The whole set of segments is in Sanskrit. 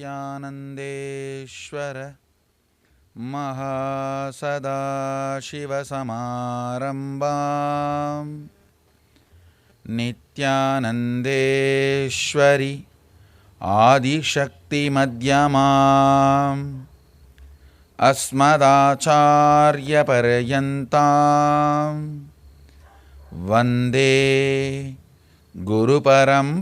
नित्यानन्देश्वर महासदाशिवसमारम्भाम् नित्यानन्देश्वरि आदिशक्तिमध्यमाम् अस्मदाचार्यपर्यन्ताम् वन्दे गुरुपरम्पराम्.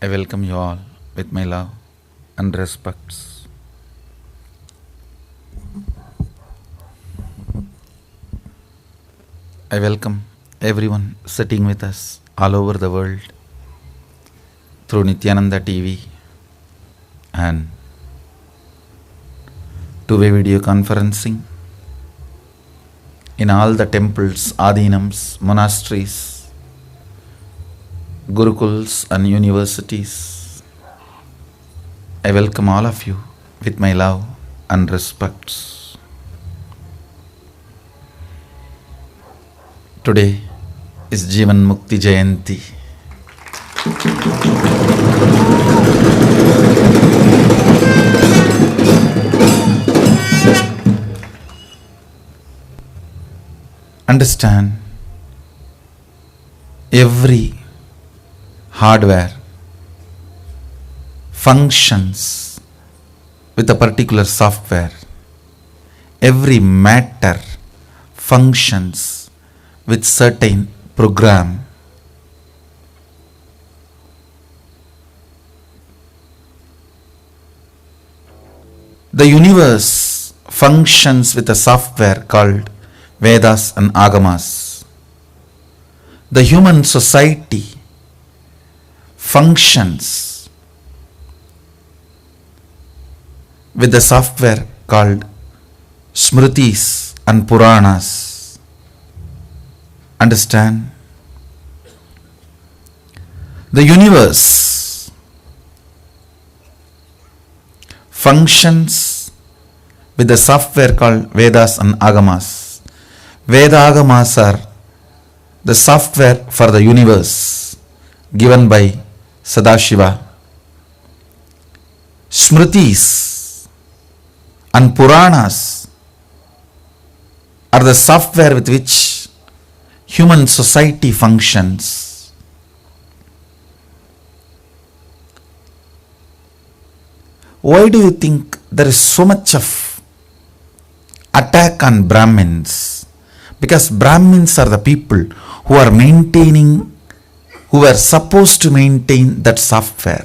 I welcome you all with my love and respects. I welcome everyone sitting with us all over the world through Nityananda TV and two-way video conferencing in all the temples, adhinams, monasteries, gurukuls and universities. I welcome all of you with my love and respects. Today is Jivan Mukti Jayanti. Understand, every hardware functions with a particular software. Every matter functions with certain program. The universe functions with a software called Vedas and Agamas. The human society functions with the software called Smritis and Puranas. Understand? The universe functions with the software called Vedas and Agamas. Veda Agamas are the software for the universe given by Sadashiva. Smritis and Puranas are the software with which human society functions. Why do you think there is so much of attack on Brahmins? Because Brahmins are the people who are maintaining, who are supposed to maintain that software.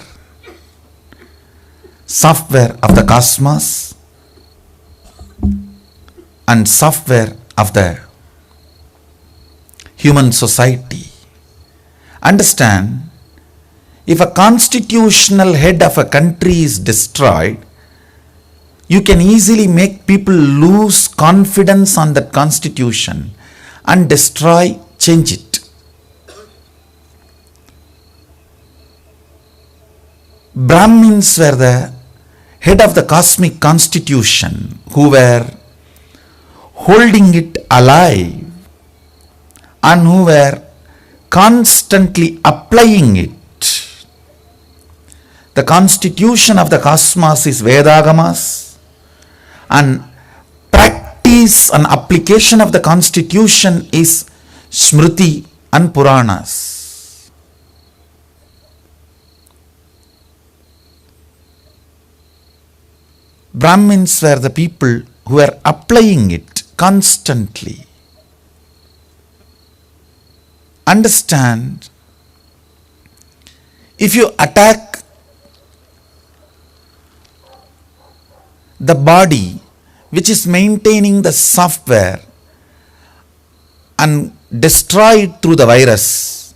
Software of the cosmos and software of the human society. Understand, if a constitutional head of a country is destroyed, you can easily make people lose confidence on that constitution and destroy, change it. Brahmins were the head of the cosmic constitution who were holding it alive and who were constantly applying it. The constitution of the cosmos is Vedagamas, and practice and application of the constitution is Smriti and Puranas. Brahmins were the people who were applying it constantly. Understand, if you attack the body which is maintaining the software and destroy it through the virus,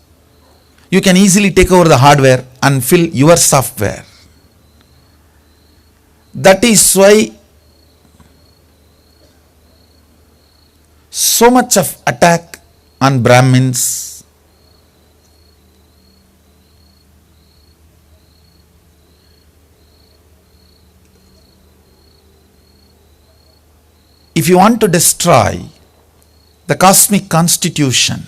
you can easily take over the hardware and fill your software. That is why so much of attack on Brahmins. If you want to destroy the cosmic constitution,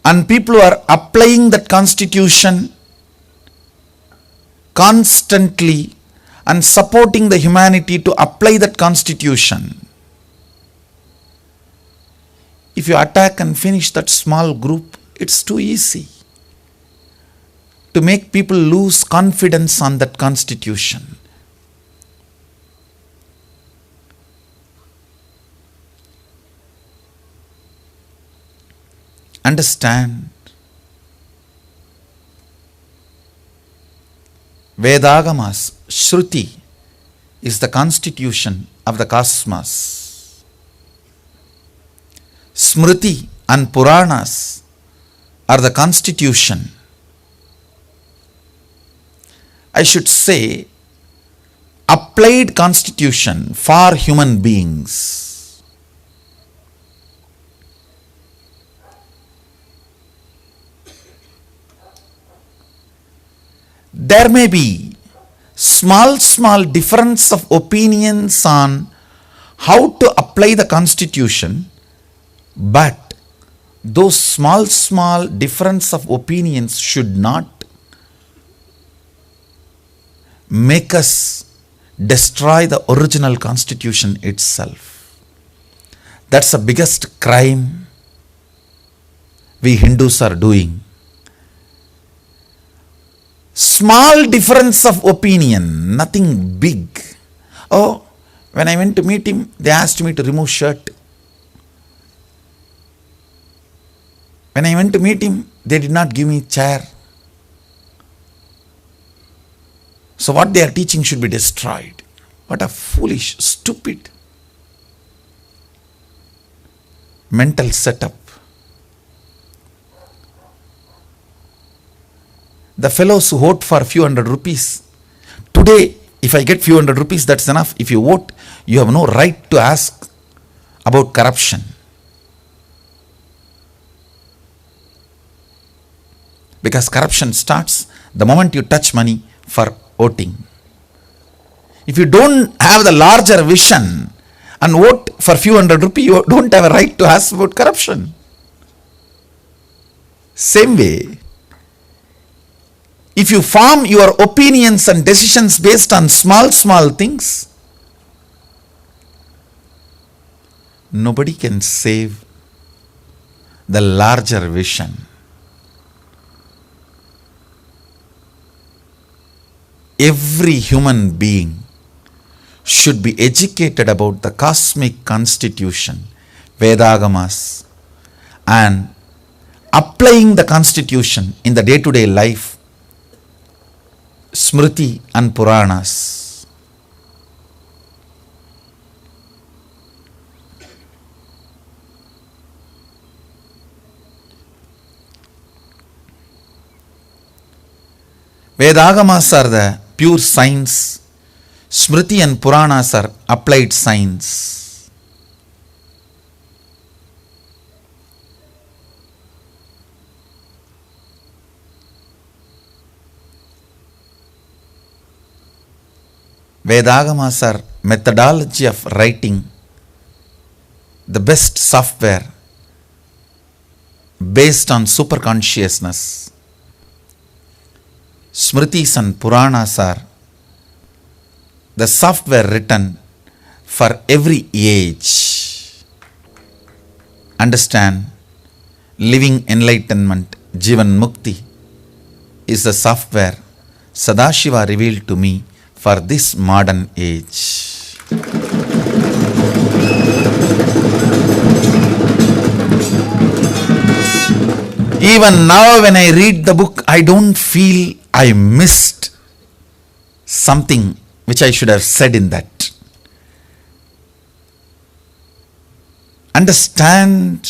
and people who are applying that constitution constantly and supporting the humanity to apply that constitution. If you attack and finish that small group, it's too easy to make people lose confidence on that constitution. Understand, Vedagamas, Shruti is the constitution of the cosmos. Smriti and Puranas are the constitution, I should say, applied constitution for human beings. There may be small difference of opinions on how to apply the constitution, but those small difference of opinions should not make us destroy the original constitution itself. That's the biggest crime we Hindus are doing. Small difference of opinion, nothing big. Oh, when I went to meet him, they asked me to remove shirt. When I went to meet him, they did not give me chair. So what they are teaching should be destroyed. What a foolish, stupid mental setup. The fellows who vote for a few hundred rupees, today if I get few hundred rupees, that's enough. If you vote, you have no right to ask about corruption. Because corruption starts the moment you touch money for voting. If you don't have the larger vision and vote for few hundred rupees, you don't have a right to ask about corruption. Same way, if you form your opinions and decisions based on small things, nobody can save the larger vision. Every human being should be educated about the cosmic constitution, Vedagamas, and applying the constitution in the day-to-day life, Smriti and Puranas. Vedagamas are the pure science, Smriti and Puranas are applied science. Vedagamas are methodology of writing, the best software based on superconsciousness. Smritis and Puranas are the software written for every age. Understand, living enlightenment, Jivan Mukti, is the software Sadashiva revealed to me for this modern age. Even now when I read the book, I don't feel I missed something which I should have said in that. Understand,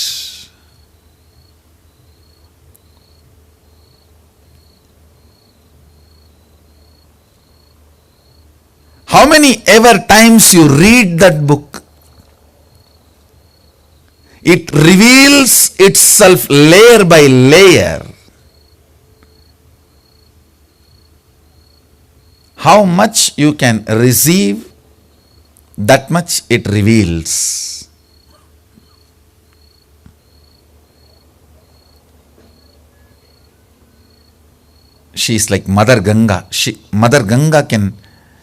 how many ever times you read that book, it reveals itself layer by layer. How much you can receive, that much it reveals. she is like Mother Ganga. Mother Ganga can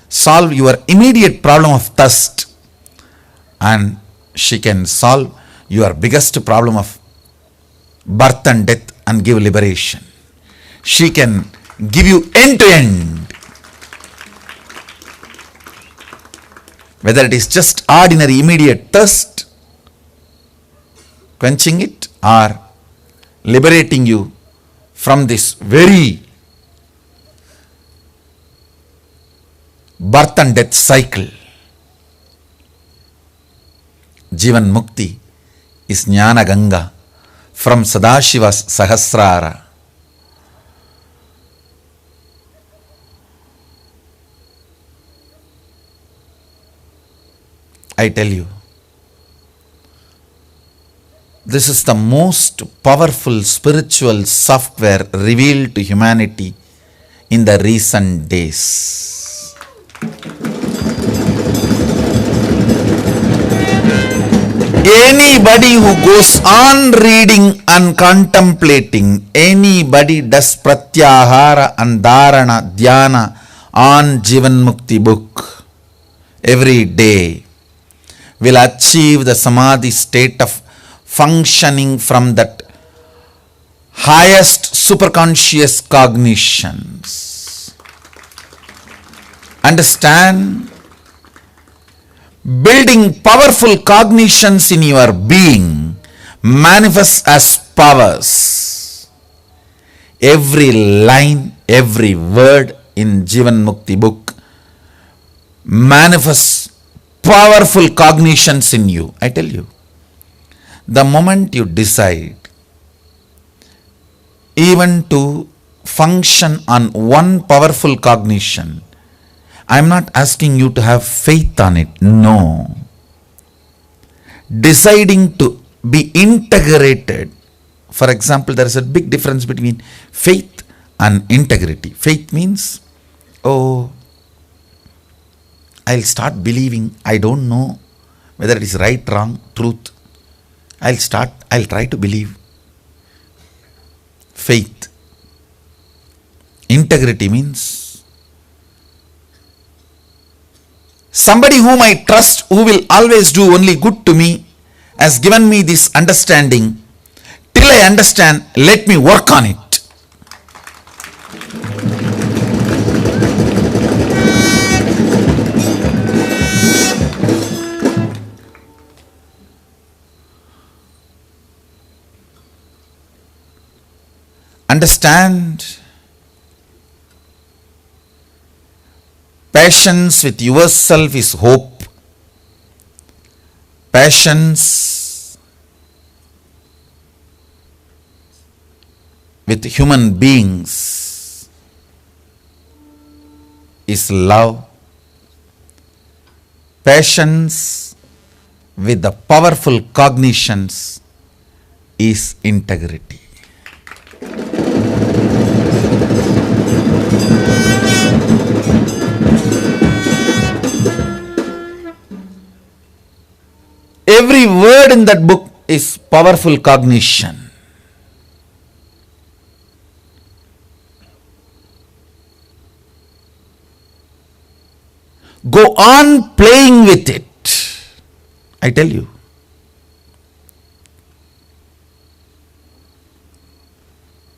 solve your immediate problem of thirst, and she can solve your biggest problem of birth and death and give liberation. She can give you end to end. Whether it is just ordinary immediate thirst, quenching it, or liberating you from this very birth and death cycle. Jivan Mukti is Jnana Ganga from Sadashiva's Sahasrara. I tell you, this is the most powerful spiritual software revealed to humanity in the recent days. Anybody who goes on reading and contemplating, anybody does pratyahara and dharana, dhyana on Jivan Mukti book every day will achieve the samadhi state of functioning from that highest superconscious cognitions. Understand? Building powerful cognitions in your being manifests as powers. Every line, every word in Jivan Mukti book manifests powerful cognitions in you. I tell you, the moment you decide even to function on one powerful cognition, I am not asking you to have faith on it. No. Deciding to be integrated. For example, there is a big difference between faith and integrity. Faith means, oh, I'll start believing. I don't know whether it is right, wrong, truth. I'll try to believe. Faith. Integrity means somebody whom I trust, who will always do only good to me, has given me this understanding. Till I understand, let me work on it. Understand? Patience with yourself is hope. Patience with human beings is love. Patience with the powerful cognitions is integrity. Every word in that book is powerful cognition. Go on playing with it. I tell you.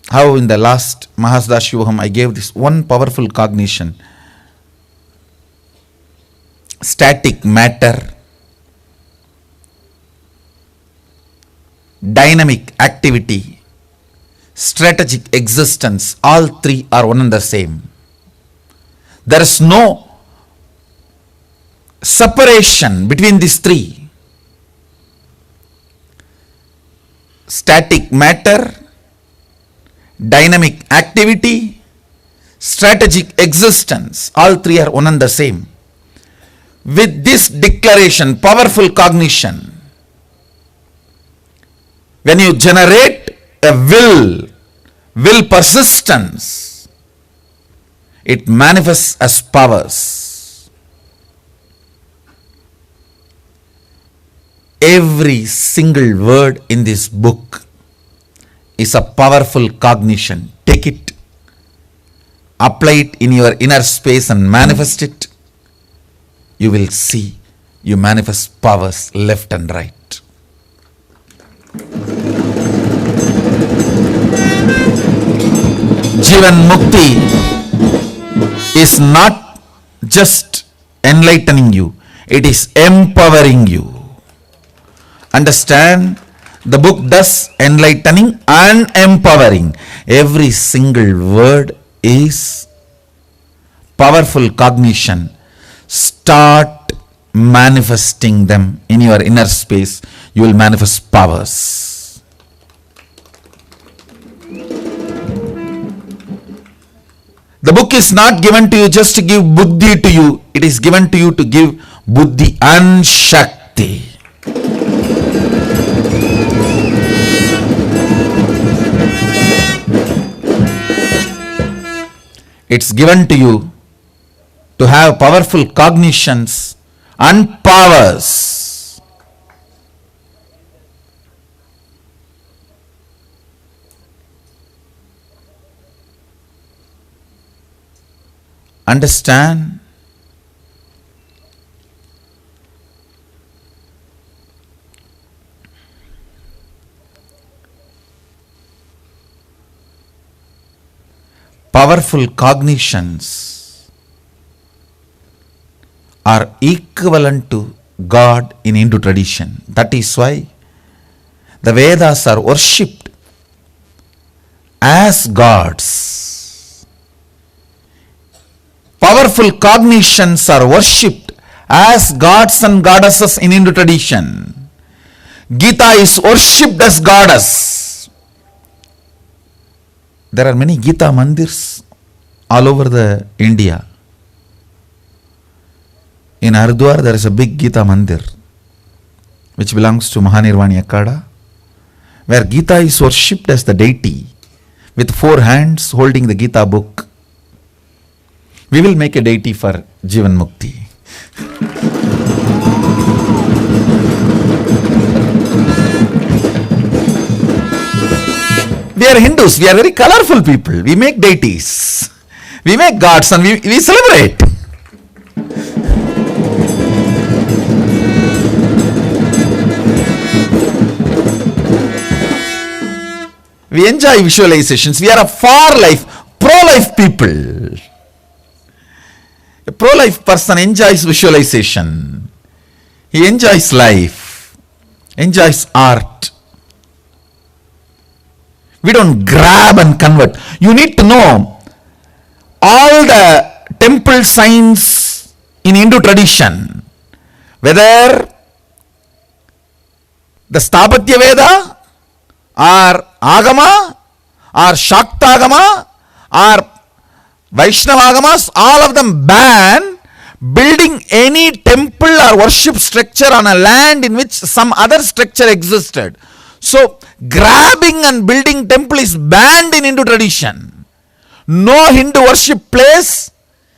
How in the last Mahasadasyivaham I gave this one powerful cognition. Static matter, dynamic activity, strategic existence, all three are one and the same. There is no separation between these three. Static matter, dynamic activity, strategic existence, all three are one and the same. With this declaration, powerful cognition, when you generate a will persistence, it manifests as powers. Every single word in this book is a powerful cognition. Take it apply it in your inner space and manifest it, you will see you manifest powers left and right. Jivan Mukti is not just enlightening you, it is empowering you. Understand, the book does enlightening and empowering. Every single word is powerful cognition. Start manifesting them in your inner space. You will manifest powers. The book is not given to you just to give buddhi to you. It is given to you to give buddhi and shakti. It's given to you to have powerful cognitions and powers. Understand? Powerful cognitions are equivalent to God in Hindu tradition. That is why the Vedas are worshipped as gods. Powerful cognitions are worshipped as gods and goddesses in Hindu tradition. Gita is worshipped as goddess. There are many Gita mandirs all over the India. In Haridwar there is a big Gita mandir which belongs to Mahanirvani Akada, where Gita is worshipped as the deity with 4 hands holding the Gita book. We will make a deity for Jivan Mukti. We are Hindus, we are very colorful people. We make deities, we make gods, and we celebrate. We enjoy visualizations. We are a for-life, pro-life people. A pro-life person enjoys visualization. He enjoys life, enjoys art. We don't grab and convert. You need to know all the temple signs in Hindu tradition, whether the Sthapatya Veda or Agama or Shaktagama or Vaishnavagamas, all of them ban building any temple or worship structure on a land in which some other structure existed. So, grabbing and building temple is banned in Hindu tradition. No Hindu worship place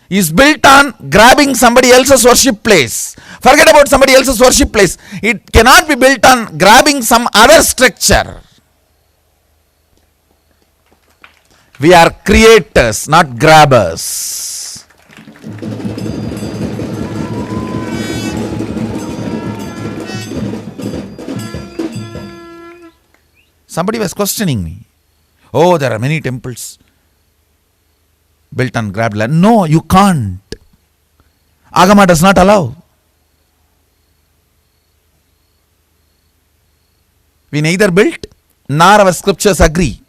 is built on grabbing somebody else's worship place. Forget about somebody else's worship place. It cannot be built on grabbing some other structure. We are creators, not grabbers. Somebody was questioning me. Oh, there are many temples built on grabbed land. No, you can't. Agama does not allow. We neither built nor our scriptures agree.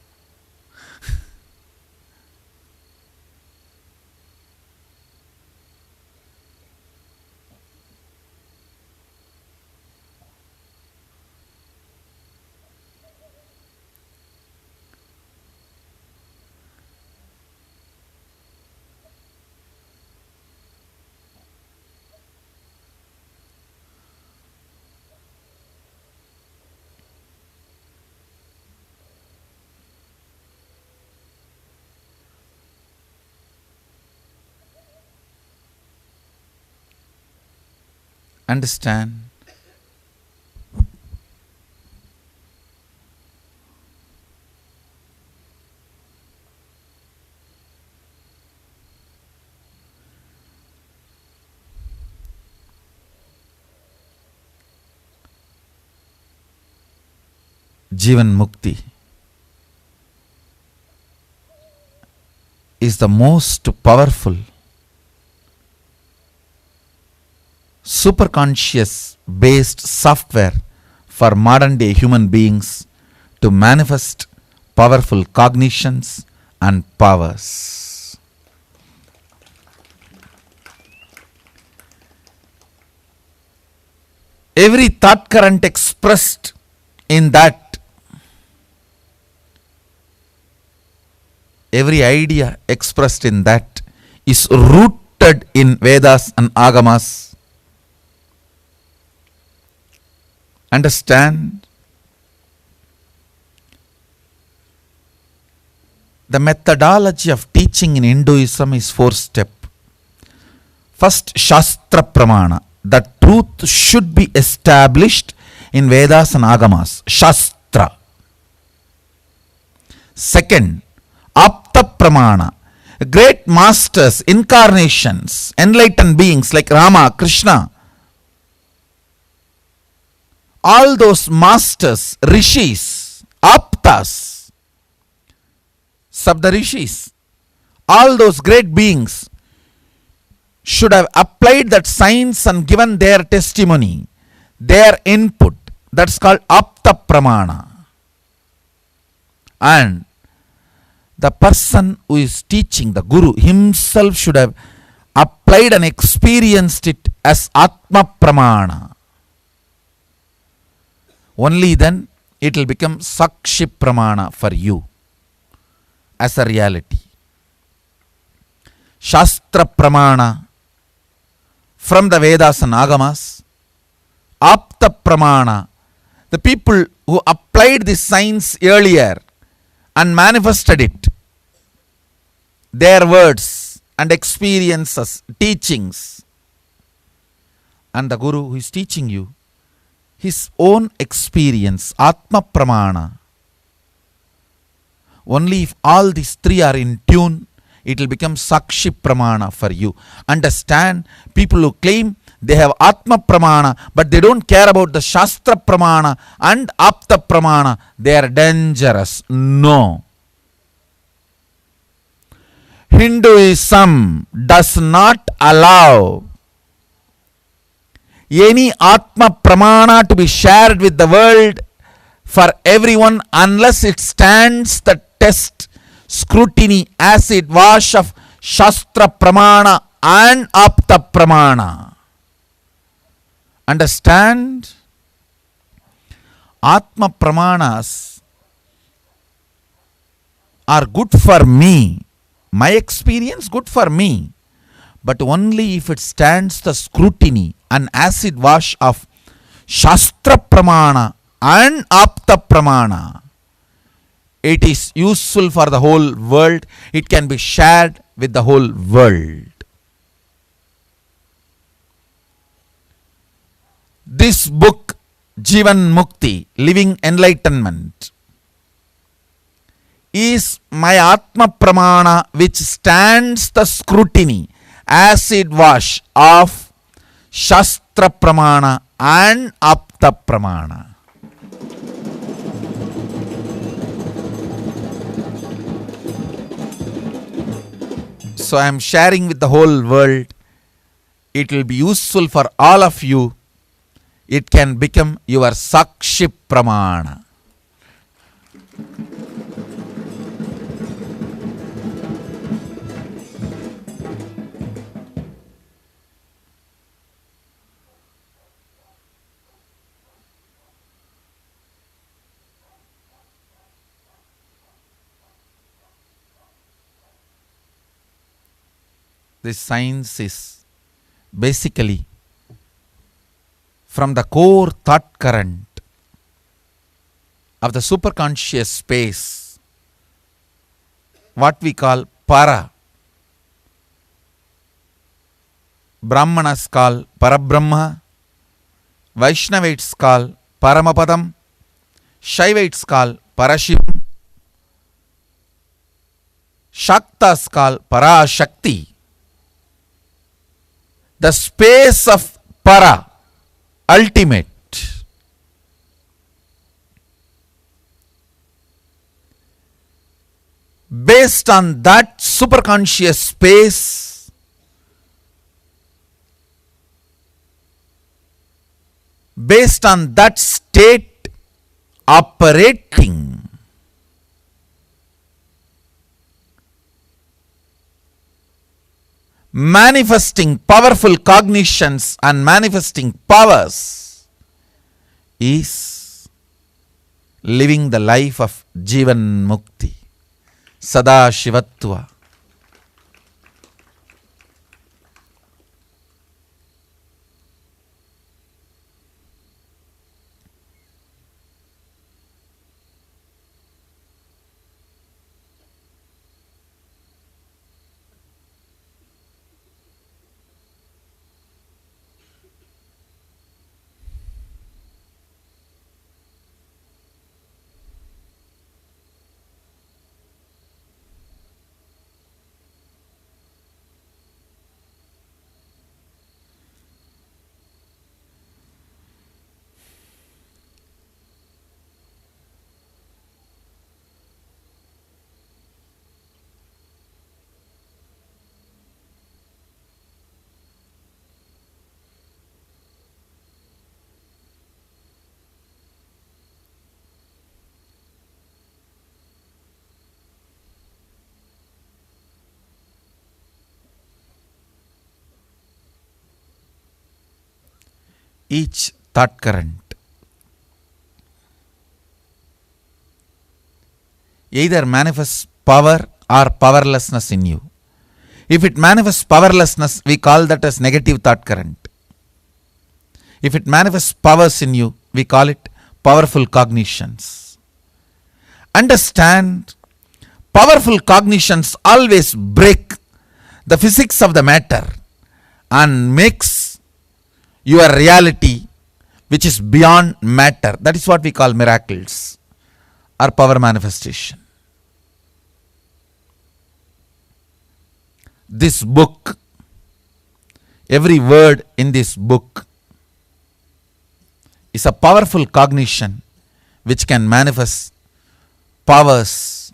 Understand? Jivan Mukti is the most powerful superconscious based software for modern day human beings to manifest powerful cognitions and powers. Every thought current expressed in that, every idea expressed in that is rooted in Vedas and Agamas. Understand? The methodology of teaching in Hinduism is 4-step. First, Shastra Pramana. The truth should be established in Vedas and Agamas. Shastra. Second, Apta Pramana. Great masters, incarnations, enlightened beings like Rama, Krishna, all those masters, rishis, aptas, Sabdarishis, all those great beings should have applied that science and given their testimony, their input. That's called Apta Pramana. And the person who is teaching, the Guru himself, should have applied and experienced it as Atma Pramana. Only then it will become Sakshi Pramana for you as a reality. Shastra Pramana from the Vedas and Agamas. Apta Pramana, the people who applied this science earlier and manifested it, their words and experiences, teachings. And the Guru who is teaching you, his own experience, Atma Pramana. Only if all these three are in tune, it will become Sakshi Pramana for you. Understand, people who claim they have Atma Pramana, but they don't care about the Shastra Pramana and Apta Pramana, they are dangerous. No. Hinduism does not allow any Atma Pramana to be shared with the world for everyone unless it stands the test, scrutiny, acid wash of Shastra Pramana and Apta Pramana. Understand? Atma Pramanas are good for me. My experience good for me. But only if it stands the scrutiny and acid wash of Shastra Pramana and Apta Pramana. It is useful for the whole world. It can be shared with the whole world. This book, Jivan Mukti, Living Enlightenment, is my Atma Pramana, which stands the scrutiny, acid wash of Shastra Pramana and Apta Pramana. So I am sharing with the whole world. It will be useful for all of you. It can become your Sakshi Pramana. This science is basically from the core thought current of the superconscious space, what we call Para. Brahmanas call Parabrahma, Vaishnavites call Paramapadam, Shaivites call Parashivam, Shaktas call Parashakti. The space of Para, ultimate. based on that superconscious space, based on that state operating, manifesting powerful cognitions and manifesting powers, is living the life of Jivan Mukti, Sada Shivatva. Each thought current either manifests power or powerlessness in you. If it manifests powerlessness, we call that as negative thought current. If it manifests powers in you, we call it powerful cognitions. Understand, powerful cognitions always break the physics of the matter and makes your reality which is beyond matter. That is what we call miracles or power manifestation. This book, every word in this book is a powerful cognition which can manifest powers.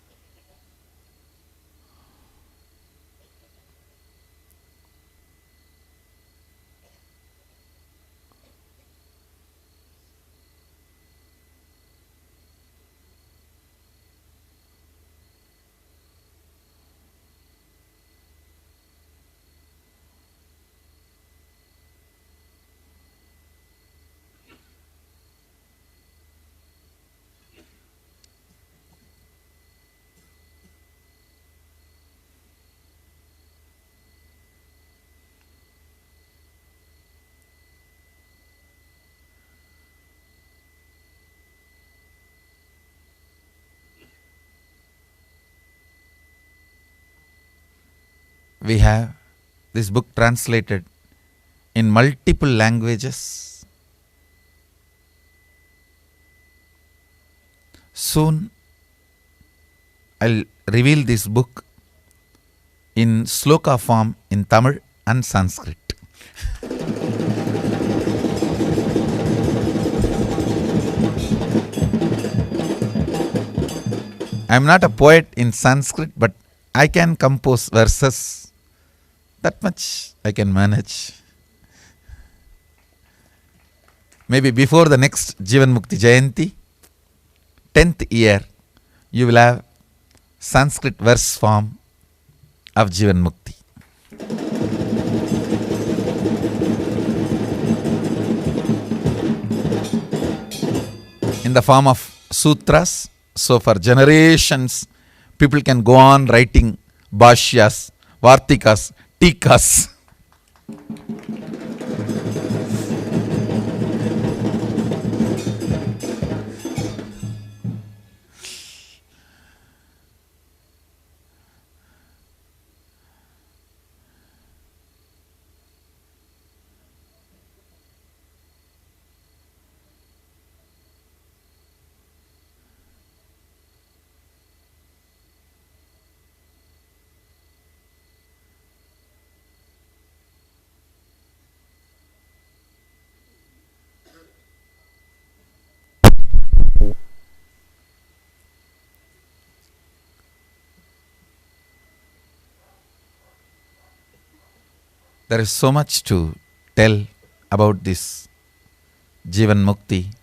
We have this book translated in multiple languages. Soon I'll reveal this book in sloka form in Tamil and Sanskrit. I am not a poet in Sanskrit, but I can compose verses. That much I can manage. Maybe before the next Jivan Mukti Jayanti, 10th year, you will have Sanskrit verse form of Jivan Mukti. In the form of sutras, so for generations, people can go on writing bhashyas, vartikas, tikas. There is so much to tell about this Jivan Mukti.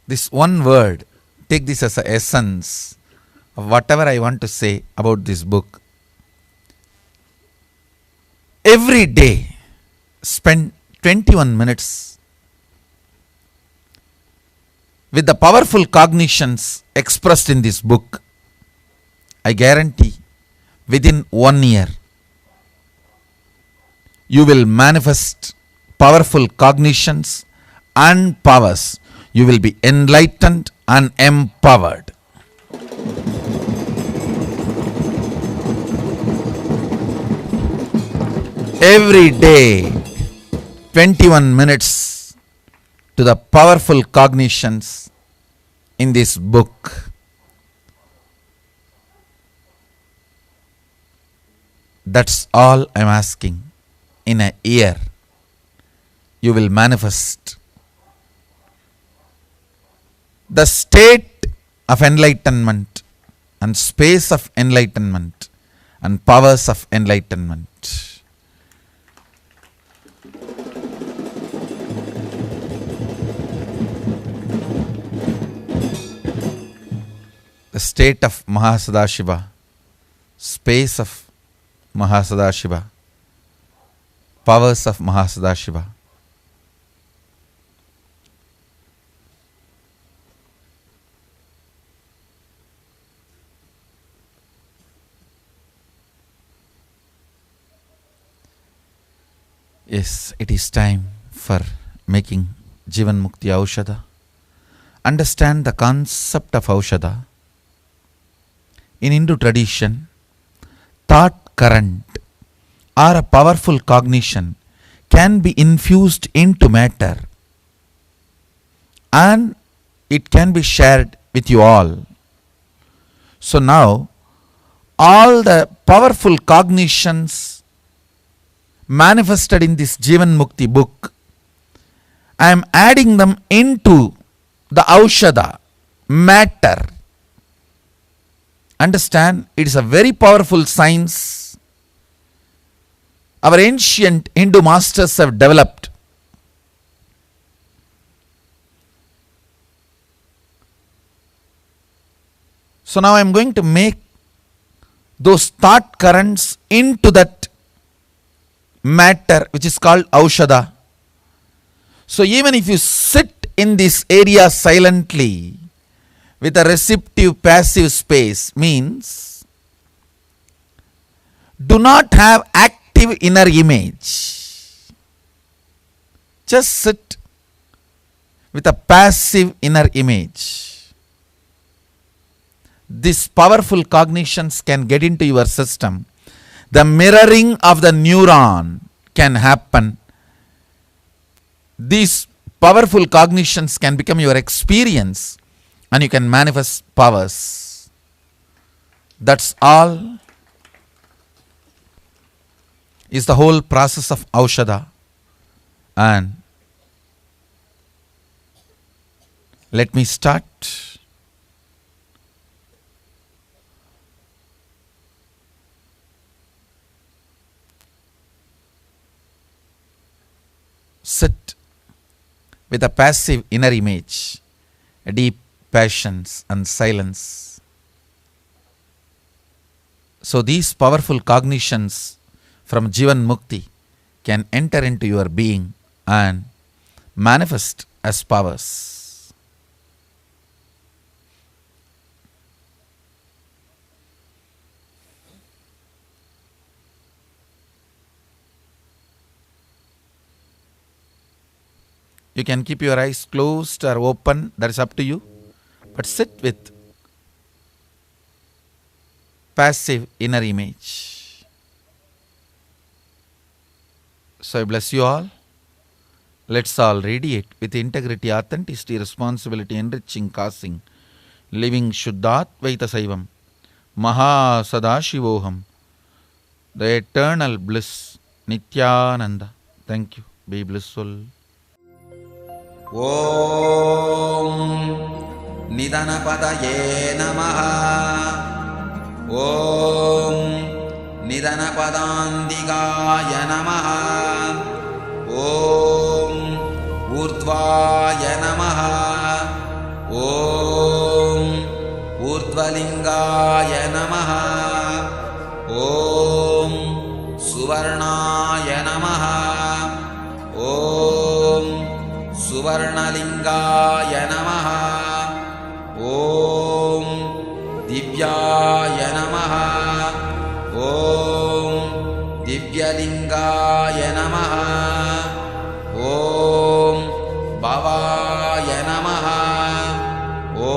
This one word, take this as the essence of whatever I want to say about this book. Every day, spend 21 minutes with the powerful cognitions expressed in this book. I guarantee within 1 year, you will manifest powerful cognitions and powers. You will be enlightened and empowered. Every day, 21 minutes to the powerful cognitions in this book. That's all I'm asking. In a year, you will manifest the state of enlightenment and space of enlightenment and powers of enlightenment. The state of Mahasadashiva, space of Mahasadashiva, powers of Mahasadashiva. Yes, it is time for making Jivan Mukti Aushadha. Understand the concept of Aushadha. In Hindu tradition, thought current or a powerful cognition can be infused into matter and it can be shared with you all. So now, all the powerful cognitions manifested in this Jivan Mukti book, I am adding them into the Aushadha, matter. Understand, it is a very powerful science our ancient Hindu masters have developed. So now I am going to make those thought currents into that matter which is called Aushadha. So even if you sit in this area silently with a receptive passive space, means do not have active inner image. Just sit with a passive inner image. These powerful cognitions can get into your system. The mirroring of the neuron can happen. These powerful cognitions can become your experience and you can manifest powers. That's all is the whole process of Aushadha. And let me start. Sit with a passive inner image, a deep passions and silence. So these powerful cognitions from Jivan Mukti can enter into your being and manifest as powers. You can keep your eyes closed or open, that is up to you. But sit with passive inner image. So I bless you all. Let's all radiate with integrity, authenticity, responsibility, enriching, causing, living Shuddhatvaita Saivam, Maha Sadashivoham, the eternal bliss, Nityananda. Thank you. Be blissful. ॐ निधनपतये नमः। ॐ निधनपदान्तिकाय नमः। ॐ ऊर्ध्वाय नमः। ॐ ऊर्ध्वलिङ्गाय नमः। ॐ सुवर्णाय नमः। ॐ सुवर्णलिङ्गाय नमः। ॐ दिव्याय नमः। ॐ दिव्यलिङ्गाय नमः। ॐ भवाय नमः। ॐ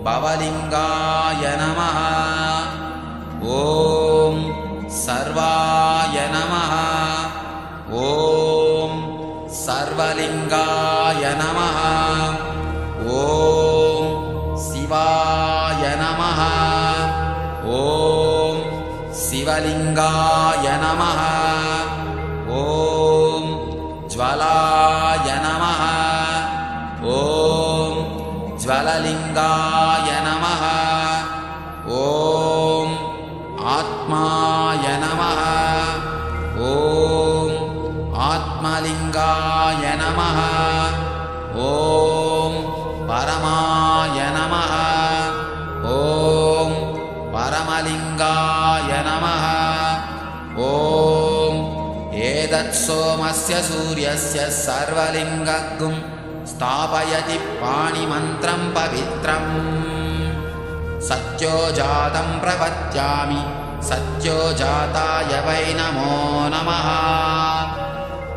भवलिङ्गाय नमः। ॐ सर्वाय नमः। ॐ सर्वलिङ्गाय नमः। ॐ शिवाय नमः। ॐ शिवलिङ्गाय नमः। ॐ ज्वलाय नमः। ॐ ज्वललिङ्गाय नमः। ॐ आत्माय नमः। ॐ आत्मलिङ्गाय नमः। ॐ परमाय नमः। ॐ परमलिङ्गाय नमः। ॐ एतत् सोमस्य सूर्यस्य सर्वलिङ्गगुं स्थापयति पाणिमन्त्रं पवित्रम्। सत्योजातं प्रपद्यामि सत्योजाताय वै नमो नमः।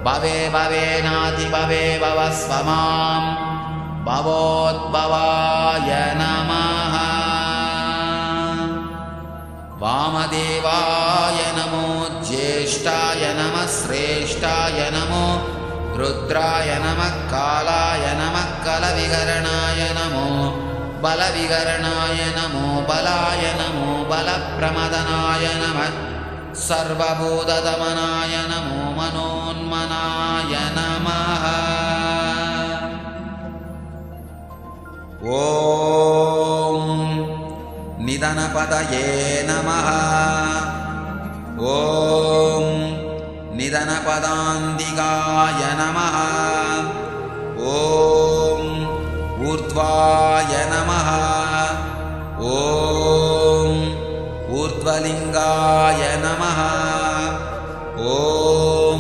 भवे भवेनाति भवे भवस्व मां भवोद्भवाय नमः। वामदेवाय नमो ज्येष्ठाय नमः श्रेष्ठाय नमो रुद्राय नमः कालाय नमः कलविकरणाय नमो बलविकरणाय नमो बलाय नमो बलप्रमदनाय नमः सर्वभूतदमनाय नमो मनोन्मनाय नमः। ॐ निधनपतये नमः। ॐ निधनपदान्तिकाय नमः। ॐ ऊर्ध्वाय नमः। ॐ ऊर्ध्वलिङ्गाय नमः। ॐ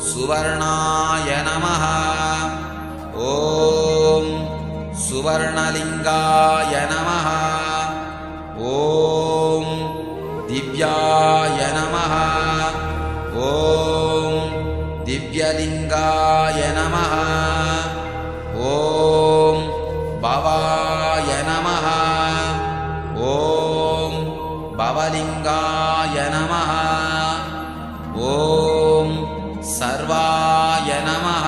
सुवर्णाय नमः। ॐ सुवर्णलिङ्गाय नमः। ॐ दिव्याय नमः। ॐ दिव्यलिङ्गाय नमः। ॐ भवाय नमः। ॐ भवलिङ्गाय नमः। ॐ सर्वाय नमः।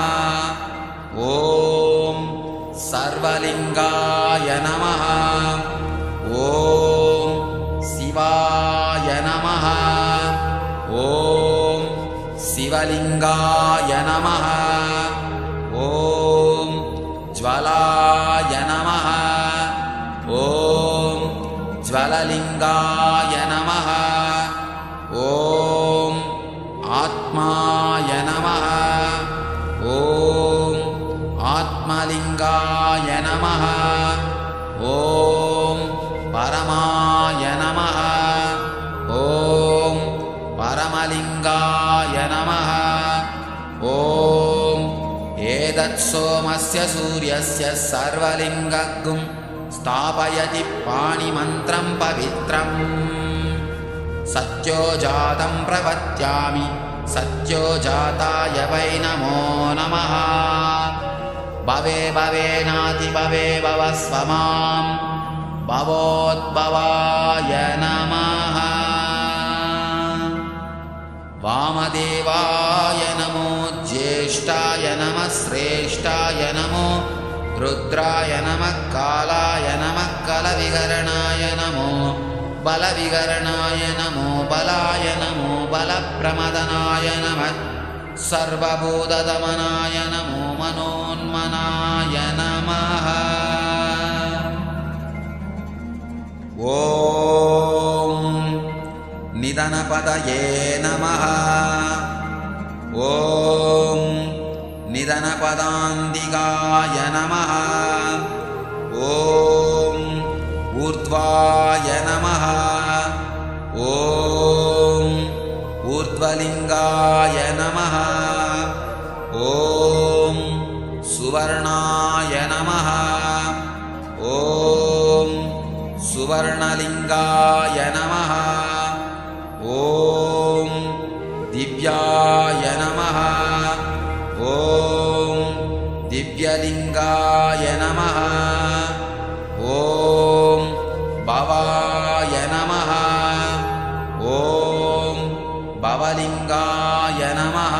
ॐ सर्वलिङ्गाय नमः। ॐ शिवाय नमः। ॐ शिवलिङ्गाय नमः। ॐ ज्वलाय नमः। ॐ ज्वललिङ्गाय नमः। ॐ आत्माय नमः। ॐ आत्मलिङ्गाय नमः। ॐ परमाय नमः। ॐ परमलिङ्गाय नमः। ॐ एतत् सोमस्य सूर्यस्य सर्वलिङ्गगुं स्थापयति पाणिमन्त्रं पवित्रम्। सत्योजातं प्रपद्यामि सत्योजाताय वै नमो नमः। भवे भवेनाति भवे भवस्व मां भवोद्भवाय नमः। वामदेवाय नमो ज्येष्ठाय नमः श्रेष्ठाय नमो रुद्राय नमः कालाय नमः कलविकरणाय नमो बलविकरणाय नमो बलाय नमो बलप्रमदनाय नमः सर्वभूतदमनाय नमो मनोन्मनाय मनोन्मनाय नमः। ॐ निधनपतये नमः। ॐ निधनपदान्तिकाय नमः। ॐ ऊर्ध्वाय नमः। ॐ ऊर्ध्वलिङ्गाय नमः। ॐ सुवर्णाय नमः। ॐ सुवर्णलिङ्गाय नमः। ॐ दिव्याय नमः। ॐ दिव्यलिङ्गाय नमः। ॐ भवाय नमः। ॐ भवलिङ्गाय नमः।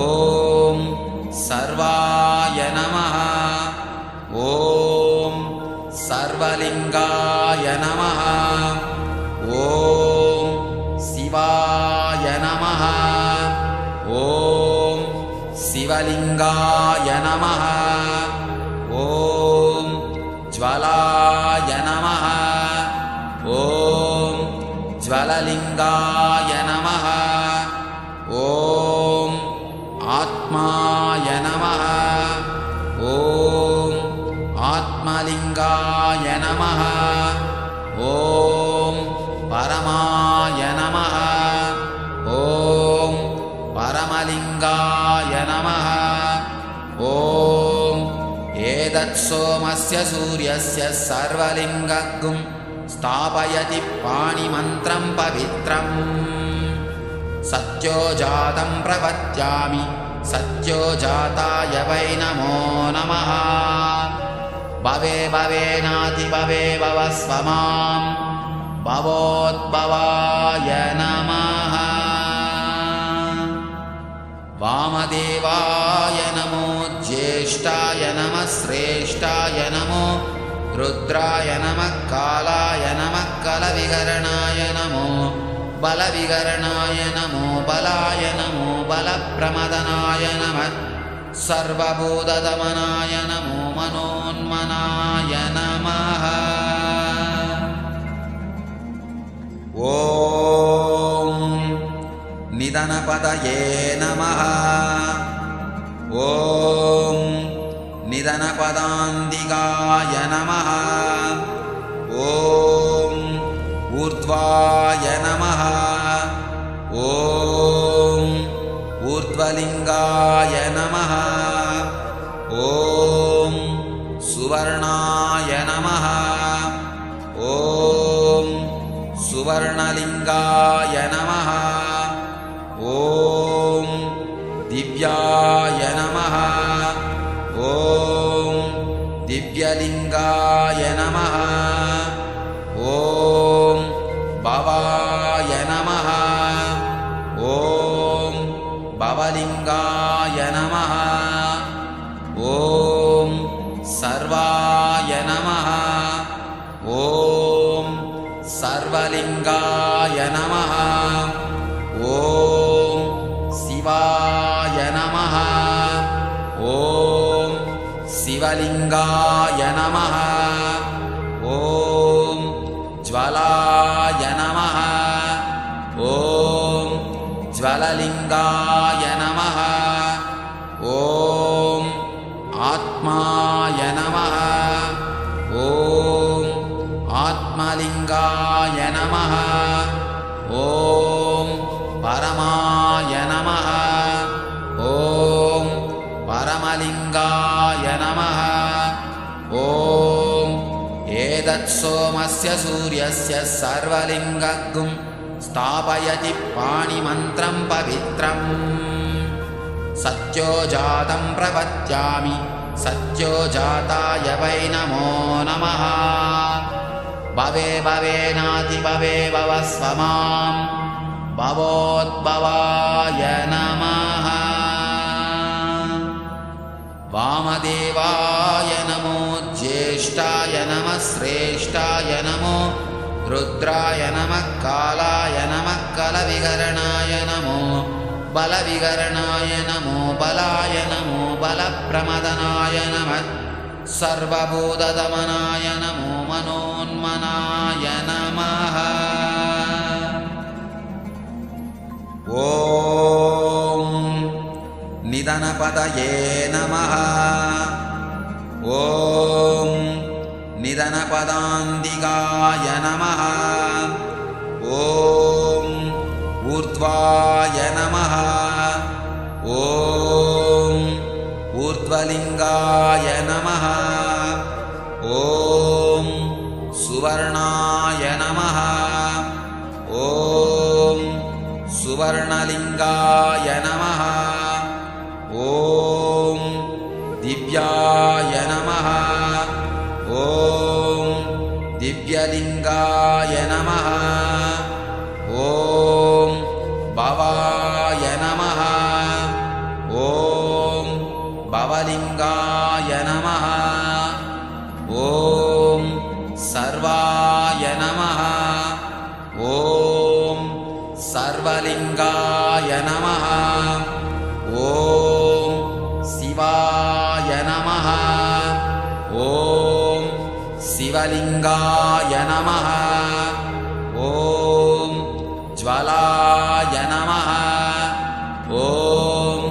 ॐ सर्वाय नमः। ॐ सर्वलिङ्गाय नमः। ॐ शिवाय नमः। ॐ शिवलिङ्गाय नमः। ॐ ज्वलाय नमः। ॐ ज्वललिङ्गाय नमः। ॐ आत्माय नमः। ॐ आत्मलिङ्गाय नमः। ॐ परमाय नमः। ॐ परमलिङ्गाय नमः। ॐ एतत्सोमस्य सूर्यस्य सर्वलिङ्गगुं स्थापयति पाणिमन्त्रं पवित्रम्। सत्योजातं प्रपद्यामि सत्यो जाताय वै नमो नमः। भवे भवेनाति भवे भवस्व मां भवोद्भवाय नमः। वामदेवाय नमो ज्येष्ठाय नमः श्रेष्ठाय नमो रुद्राय नमः कालाय नमः कलविकरणाय नमो बलविकरणाय नमो बलाय नमो बलप्रमदनाय नमः सर्वभूतदमनाय नमो मनोन्मनाय नमः। ॐ निधनपतये नमः। ॐ निधनपदान्तिकाय नमः। ॐ ऊर्ध्वाय नमः। ॐ ऊर्ध्वलिङ्गाय नमः। ॐ सुवर्णाय नमः। ॐ सुवर्णलिङ्गाय नमः। ॐ दिव्याय नमः। ॐ दिव्यलिङ्गाय नमः। ॐ भवाय नमः। ॐ भवलिङ्गाय नमः। ॐ सर्वाय नमः। ॐ सर्वलिङ्गाय नमः। ॐ शिवाय नमः। ॐ शिवलिङ्गाय नमः। ॐ ज्वलाय नमः। ॐ ज्वललिङ्गाय नमः। ॐ आत्माय नमः। ॐ आत्मलिङ्गाय नमः। ॐ परमाय नमः। ॐ परमलिङ्गाय नमः। ॐ एतत्सोमस्य सूर्यस्य सर्वलिङ्गगुं स्थापयति पाणिमन्त्रं पवित्रम्। सत्योजातं प्रपद्यामि सत्यो जाताय वै नमो नमः। भवे भवेनाति भवे भवस्व मां भवोद्भवाय नमः। वामदेवाय नमो ज्येष्ठाय नमः श्रेष्ठाय नमो रुद्राय नमः कालाय नमः कलविकरणाय नमो बलविकरणाय नमो बलाय नमो बलप्रमदनाय नमः सर्वभूतदमनाय नमो मनोन्मनाय नमः ॐ निधनपतये नमः ॐ निधनपदान्तिकाय नमः ॐ ऊर्ध्वाय नमः ॐ ऊर्ध्वलिङ्गाय नमः ॐ सुवर्णाय नमः ॐ सुवर्णलिङ्गाय नमः ॐ दिव्याय नमः ॐ दिव्यलिङ्गाय नमः ॐ भवाय नमः ॐ भवलिङ्गाय नमः ॐ सर्वाय नमः ॐ सर्वलिङ्गाय नमः ॐ शिवाय नमः ॐ शिवलिङ्गाय नमः ॐ ज्वलाय नमः ॐ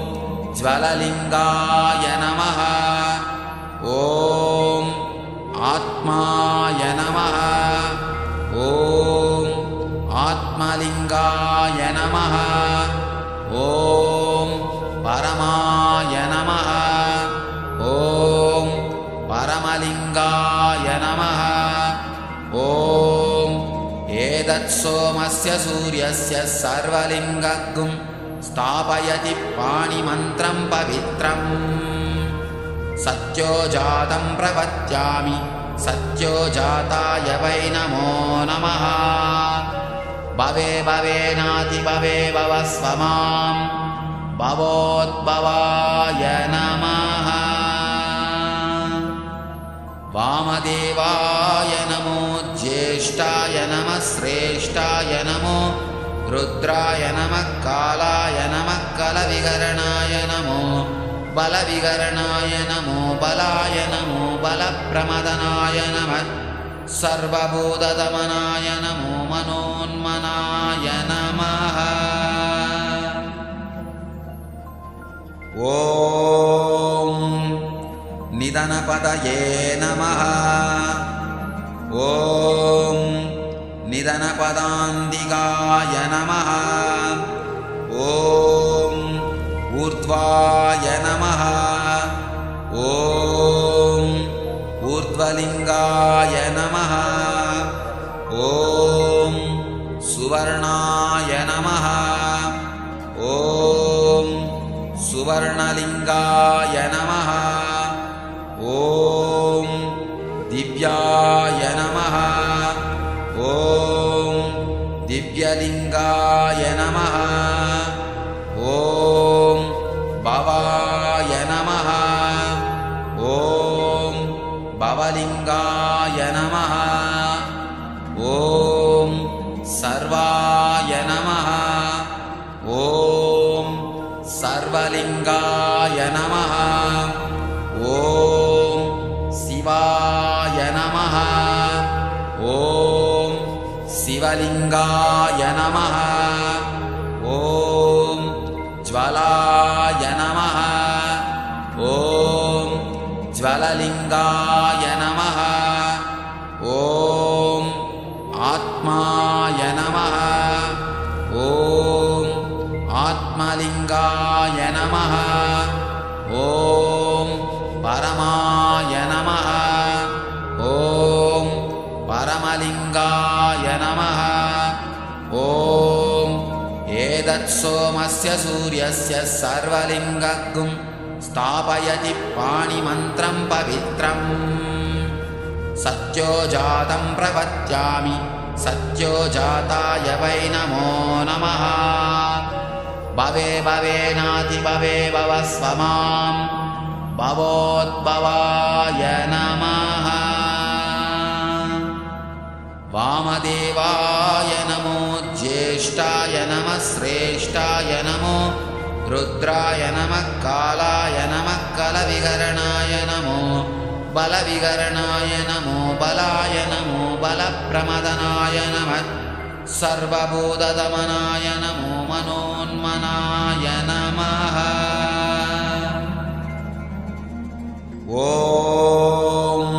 ज्वललिङ्गाय नमः ॐ आत्माय नमः ॐ आत्मलिङ्गाय नमः ॐ परमाय नमः ॐ परमलिङ्गाय नमः ॐ एतत्सोमस्य सूर्यस्य सर्वलिङ्गगुं स्थापयति पाणिमन्त्रं पवित्रम् सत्योजातं प्रपद्यामि सत्योजाताय वै नमो नमः भवे भवेनातिभवे भवस्व मां भवोद्भवाय नमः वामदेवाय नमो ज्येष्ठाय नमः श्रेष्ठाय नमो रुद्राय नमः कालाय नमः कलविकरणाय नमो बलविकरणाय नमो बलाय नमो बलप्रमदनाय नमः सर्वभूतदमनाय नमो मनोन्मनाय नमः ॐ निधनपतये नमः ॐ निधनपदान्तिकाय नमः ॐ ऊर्ध्वाय नमः ॐ ऊर्ध्वलिङ्गाय नमः ॐ सुवर्णाय नमः ॐ सुवर्णलिङ्गाय नमः ॐ दिव्याय नमः ॐ दिव्यलिङ्गाय नमः ॐ भवाय नमः ॐ भवलिङ्गाय नमः ॐ सर्वाय नमः ॐ सर्वलिङ्गाय नमः ॐ शिवाय नमः ॐ शिवलिङ्गाय नमः ॐ ज्वलाय नमः ॐ ज्वललिङ्गाय नमः ॐ आत्माय नमः ॐ आत्मलिङ्गाय नमः ॐ परमाय नमः ॐ परमलिङ्गाय नमः ॐ एतत्सोमस्य सूर्यस्य सर्वलिङ्गगुं स्थापयति पाणिमन्त्रं पवित्रम् सत्योजातं प्रपद्यामि सत्योजाताय वै नमो नमः भवे भवेनातिभवे भवस्व मां भवोद्भवाय नमः वामदेवाय नमो ज्येष्ठाय नमः श्रेष्ठाय नमो रुद्राय नमः कालाय नमः कलविकरणाय नमो बलविकरणाय नमो बलाय नमो बलप्रमदनाय नमः सर्वभूतदमनाय नमो मनोन्मनाय नमः ॐ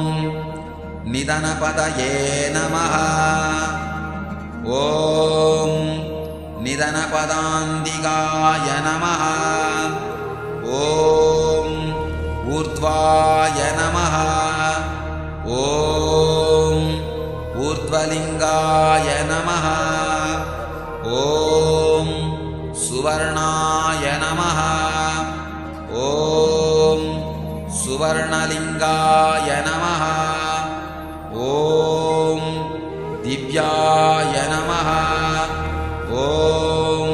निधनपतये नमः ॐ निधनपदान्तिकाय नमः ॐ ऊर्ध्वाय नमः ॐ ऊर्ध्वलिङ्गाय नमः ॐ सुवर्णाय नमः ॐ सुवर्णलिङ्गाय नमः ॐ दिव्याय नमः ॐ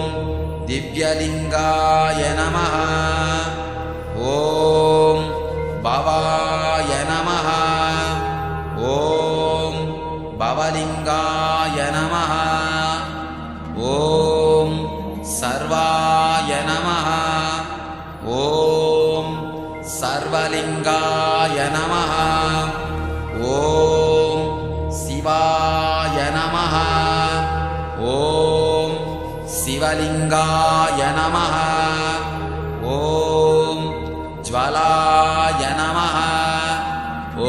दिव्यलिङ्गाय नमः ॐ भवाय नमः ॐ भवलिङ्गाय नमः ॐ सर्वाय नमः ॐ सर्वलिङ्गाय नमः ॐ शिवाय नमः ॐ शिवलिङ्गाय नमः ॐ ज्वलाय नमः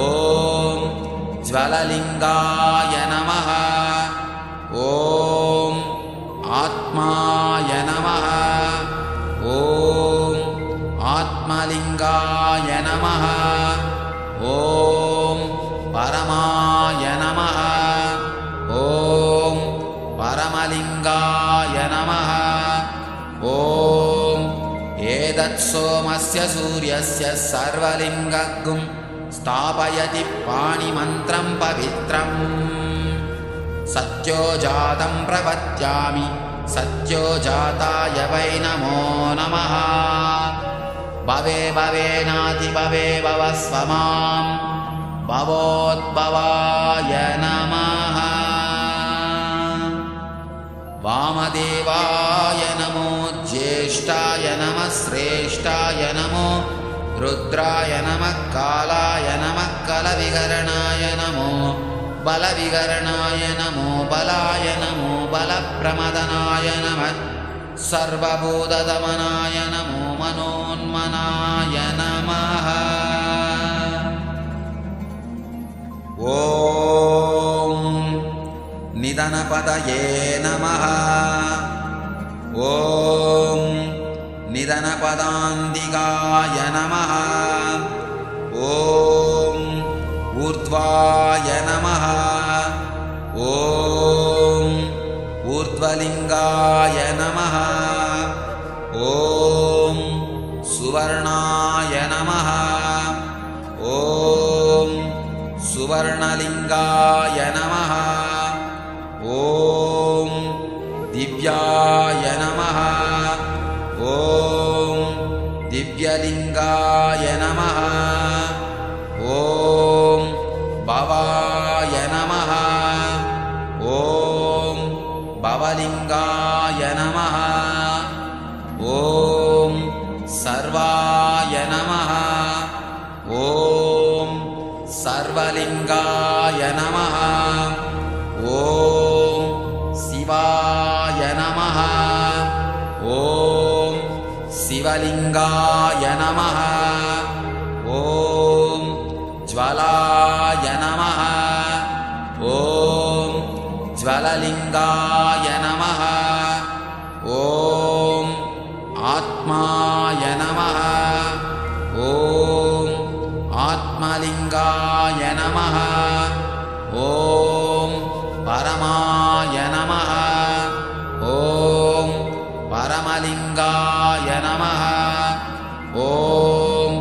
ॐ ज्वललिङ्गाय नमः ॐ आत्माय नमः ॐ आत्मलिङ्गाय नमः ॐ परमाय नमः ॐ परमलिङ्गाय नमः ॐ एतत्सोमस्य सूर्यस्य सर्वलिङ्गगुं स्थापयति पाणिमन्त्रं पवित्रम् सत्योजातं प्रपद्यामि सत्योजाताय वै नमो नमः भवे भवेनातिभवे भवस्व मां भवोद्भवाय नमः वामदेवाय नमो ज्येष्ठाय नमः श्रेष्ठाय नमो रुद्राय नमः कालाय नमः कलविकरणाय नमो बलविकरणाय नमो बलाय नमो बलप्रमदनाय नमः सर्वभूतदमनाय नमो मनोन्मनाय नमः ॐ निधनपतये नमः ॐ निधनपदान्तिकाय नमः ॐ ऊर्ध्वाय नमः ॐ ऊर्ध्वलिङ्गाय नमः ॐ सुवर्णाय नमः ॐ सुवर्णलिङ्गाय नमः ॐ दिव्याय नमः ॐ दिव्यलिङ्गाय नमः ॐ भवाय नमः ॐ भवलिङ्गाय नमः ॐ सर्वाय नमः ॐ सर्वलिङ्गाय नमः ॐ शिवाय नमः ॐ शिवलिङ्गाय नमः ॐ ज्वलाय नमः ॐ ज्वललिङ्गाय नमः ॐ आत्माय नमः ॐ आत्मलिङ्गाय नमः ॐ परमाय नमः ॐ परमलिङ्गाय नमः ॐ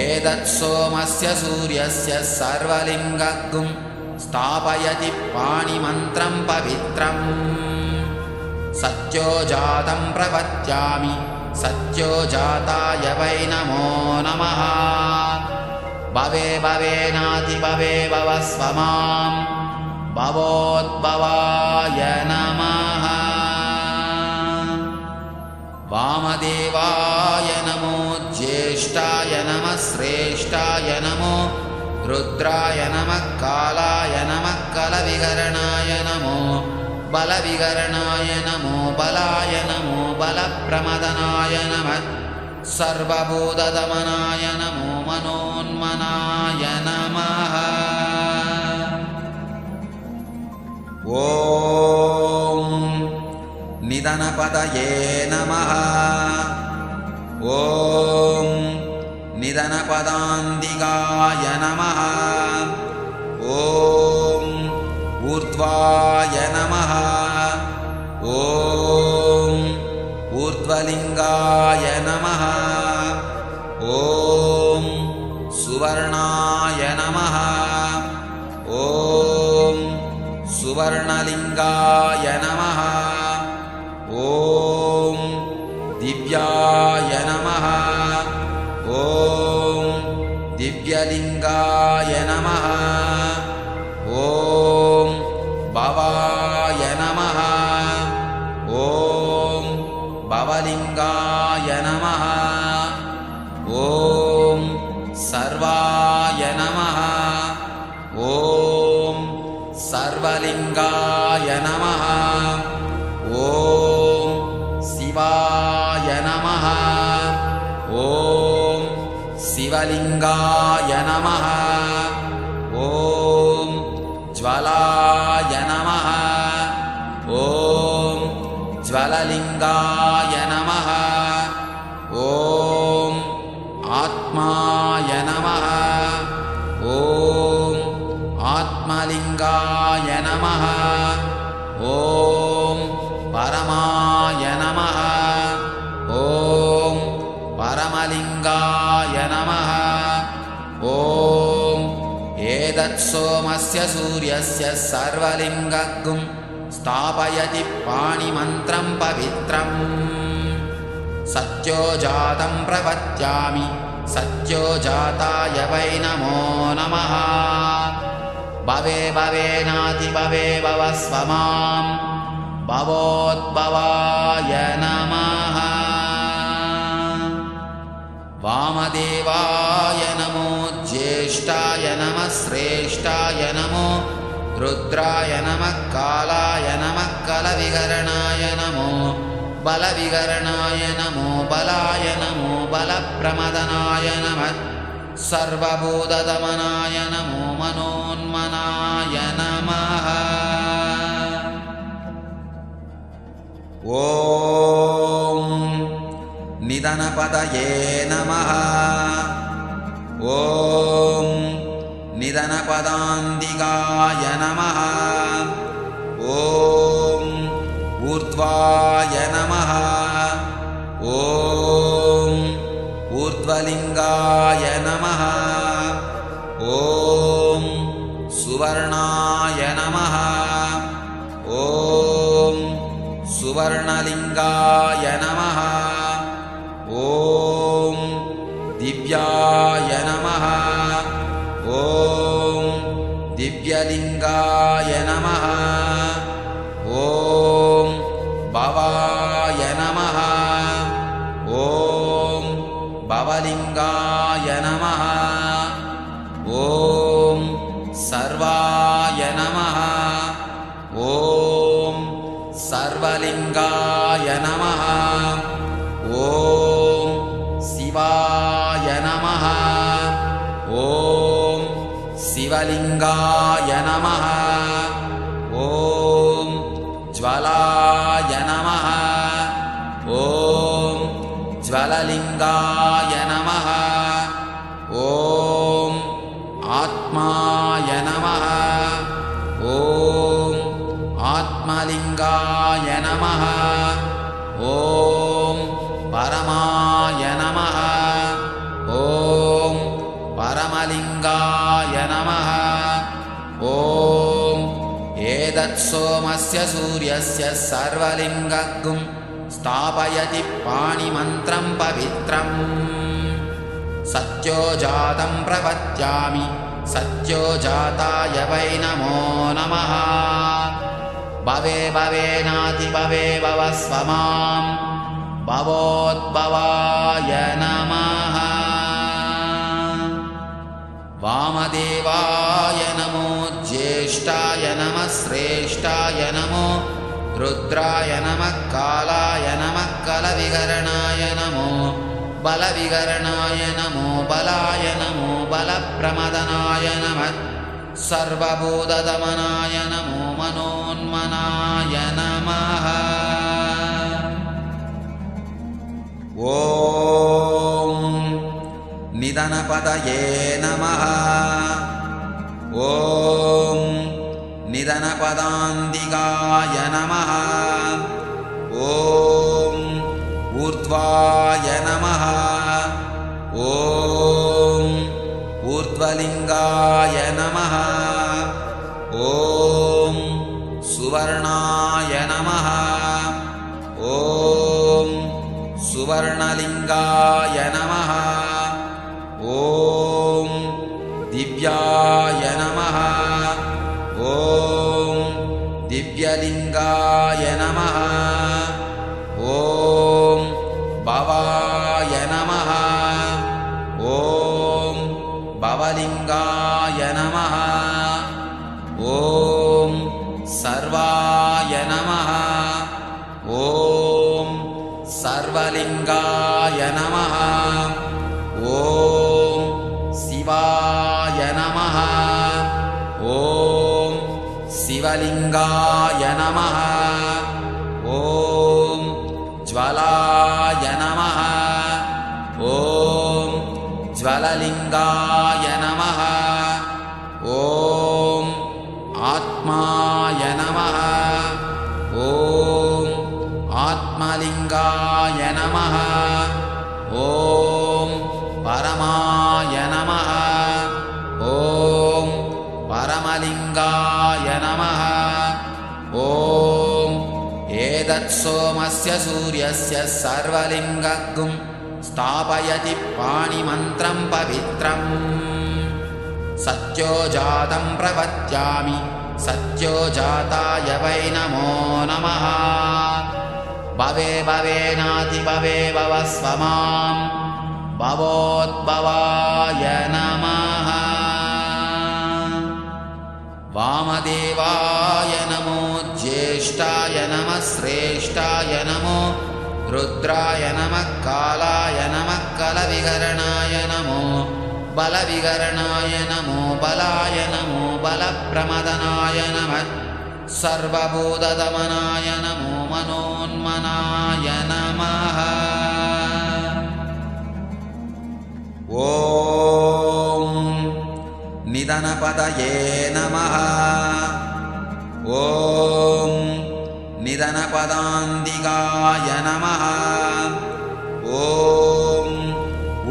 एतत्सोमस्य सूर्यस्य सर्वलिङ्गगुं स्थापयति पाणिमन्त्रं पवित्रम् सत्योजातं प्रपद्यामि सत्योजाताय वै नमो नमः भवे भवेनातिभवे भवस्व मां भवोद्भवाय नमः वामदेवाय नमो ज्येष्ठाय नमः श्रेष्ठाय नमो रुद्राय नमः कालाय नमः कलविकरणाय नमो बलविकरणाय नमो बलाय नमो बलप्रमदनाय नमः सर्वभूतदमनाय नमो मनोन्मनाय नमः। ॐ निधनपतये नमः। ॐ निधनपदान्तिकाय नमः। ॐ ऊर्ध्वाय नमः। ॐ ऊर्ध्वलिङ्गाय नमः। ॐ सुवर्णाय नमः। ॐ सुवर्णलिङ्गाय नमः। ॐ दिव्याय नमः। ॐ दिव्यलिङ्गाय नमः। ॐ भवाय नमः। ॐ भवलिङ्गाय नमः। ॐ सर्वाय नमः। ॐ सर्वलिङ्गाय नमः। ॐ शिवाय नमः। ॐ शिवलिङ्गाय नमः। ॐ ज्वलाय नमः। ॐ ज्वललिङ्गाय नमः। ॐ आत्माय नमः। ॐ आत्मलिङ्गाय नमः। ॐ परमाय नमः। ॐ परमलिङ्गाय नमः। ॐ एतत्सोमस्य सूर्यस्य सर्वलिङ्गगुं स्थापयति पाणिमन्त्रं पवित्रम् सत्योजातं प्रपद्यामि सत्यो जाताय वै नमो नमः। भवे भवेनाति भवे भवस्व मां भवोद्भवाय नमः। वामदेवाय नमो ज्येष्ठाय नमः श्रेष्ठाय नमो रुद्राय नमः कालाय नमः कलविकरणाय नमो बलविकरणाय नमो बलाय नमो बलप्रमदनाय नमः सर्वभूतदमनाय नमो मनोन्मनाय नमः। ॐ निधनपतये नमः। ॐ निधनपदान्तिकाय नमः। ॐ ऊर्ध्वाय नमः। ॐ ऊर्ध्वलिङ्गाय नमः। ॐ सुवर्णाय नमः। ॐ सुवर्णलिङ्गाय नमः। ॐ दिव्याय नमः। ॐ दिव्यलिङ्गाय नमः। ॐ भवाय नमः। ॐ भवलिङ्गाय नमः। ॐ सर्वाय नमः। ॐ सर्वलिङ्गाय नमः। ॐ शिवाय नमः। ॐ शिवलिङ्गाय नमः। ॐ ज्वलाय नमः। ॐ ज्वललिङ्गाय नमः। ॐ आत्माय नमः। ॐ आत्मलिङ्गाय नमः। ॐ परमाय नमः। ॐ परमलिङ्गाय नमः। ॐ एतत्सोमस्य सूर्यस्य सर्वलिङ्गगुं स्थापयति पाणिमन्त्रं पवित्रम् सत्योजातं प्रपद्यामि सत्योजाताय वै नमो नमः। भवे भवेनाति भवे भवस्व मां भवोद्भवाय नमः। वामदेवाय नमो ज्येष्ठाय नमः श्रेष्ठाय नमो रुद्राय नमः कालाय नमः कलविकरणाय नमो बलविकरणाय नमो बलाय नमो बलप्रमदनाय नमः सर्वभूतदमनाय नमो मनोन्मनाय नमः। ॐ निधनपतये नमः। ॐ निधनपदान्तिकाय नमः। ॐ ऊर्ध्वाय नमः। ॐ ऊर्ध्वलिङ्गाय नमः। ॐ सुवर्णाय नमः। ॐ सुवर्णलिङ्गाय नमः। ॐ दिव्याय नमः। ॐ दिव्यलिङ्गाय नमः। ॐ भवाय नमः। ॐ भवलिङ्गाय नमः। ॐ सर्वाय नमः। ॐ सर्वलिङ्गाय नमः। ॐ शिवाय नमः। ॐ शिवलिङ्गाय नमः। ॐ ज्वलाय नमः। ॐ ज्वललिङ्गाय नमः। ॐ आत्माय नमः। ॐ आत्मलिङ्गाय नमः। ॐ परमाय नमः। ॐ परमलिङ्गाय नमः। ॐ एतत्सोमस्य सूर्यस्य सर्वलिङ्गगुं स्थापयति पाणिमन्त्रं पवित्रम्। सत्योजातं प्रपद्यामि सत्यो जाताय वै नमो नमः। भवे भवेनाति भवे भवस्व मां भवोद्भवाय नमः। वामदेवाय नमो ज्येष्ठाय नमः श्रेष्ठाय नमो रुद्राय नमः कालाय नमः कलविकरणाय नमो बलविकरणाय नमो बलाय नमो बलप्रमदनाय नमः सर्वभूतदमनाय नमो मनोन्मनाय नमः। ॐ निधनपतये नमः। ॐ निधनपदान्तिकाय नमः। ॐ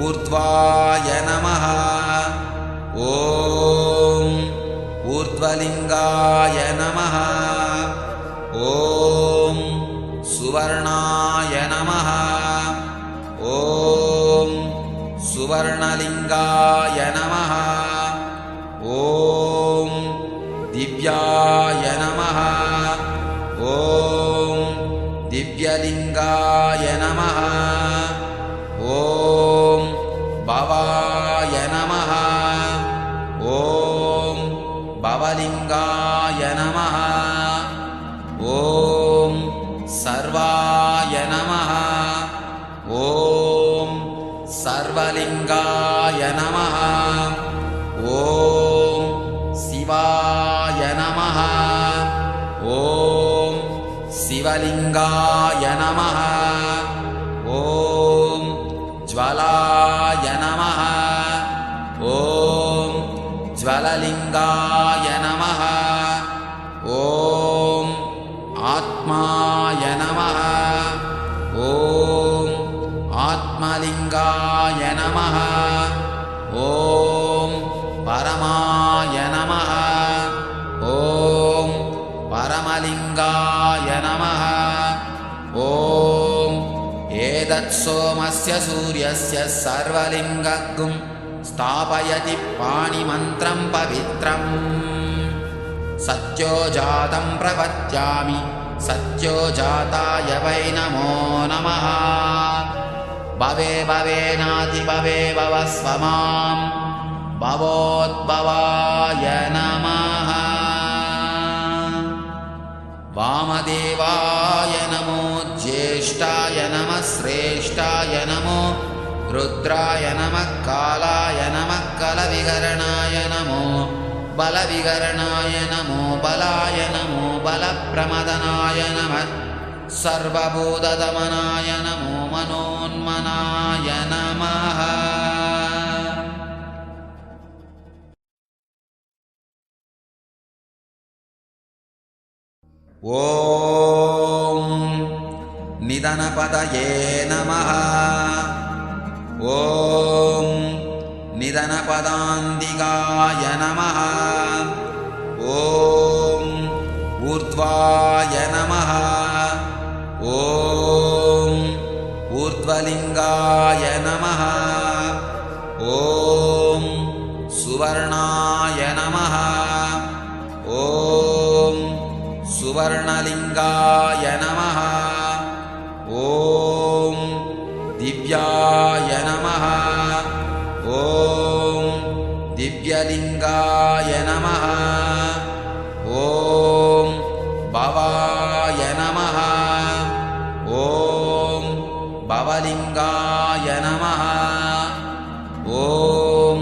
ऊर्ध्वाय नमः। ॐ ऊर्ध्वलिङ्गाय नमः। ॐ सुवर्णाय नमः। ॐ सुवर्णलिङ्गाय नमः। ॐ दिव्याय नमः। ॐ दिव्यलिङ्गाय नमः। ॐ भवाय नमः। ॐ भवलिङ्गाय नमः। ॐ सर्वाय नमः। ॐ सर्वलिङ्गाय नमः। ॐ शिवाय नमः। ॐ शिवलिङ्गाय नमः। ॐ ज्वलाय नमः। ॐ ज्वललिङ्गाय नमः। ॐ आत्माय नमः। ॐ आत्मलिङ्गाय नमः। ॐ परमाय नमः। ॐ परमलिङ्गाय नमः। ॐ एतत्सोमस्य सूर्यस्य सर्वलिङ्गगुं स्थापयति पाणिमन्त्रं पवित्रम्। सत्योजातं प्रपद्यामि सत्योजाताय वै नमो नमः भवे भवेनातिभवे भवस्व मां भवोद्भवाय नमः वामदेवाय नमो ज्येष्ठाय नमः श्रेष्ठाय नमो रुद्राय नमः कालाय नमः कलविकरणाय नमो बलविकरणाय नमो बलाय नमो बलप्रमदनाय नमः सर्वभूतदमनाय नमो मनोन्मनाय नमः ॐ निधनपतये नमः ॐ निधनपदान्तिकाय नमः ॐ ऊर्ध्वाय नमः ॐ ऊर्ध्वलिङ्गाय नमः ॐ सुवर्णाय नमः ॐ सुवर्णलिङ्गाय नमः ॐ दिव्याय नमः ॐ दिव्यलिङ्गाय नमः ॐ भवाय नमः ॐ भवलिङ्गाय नमः ॐ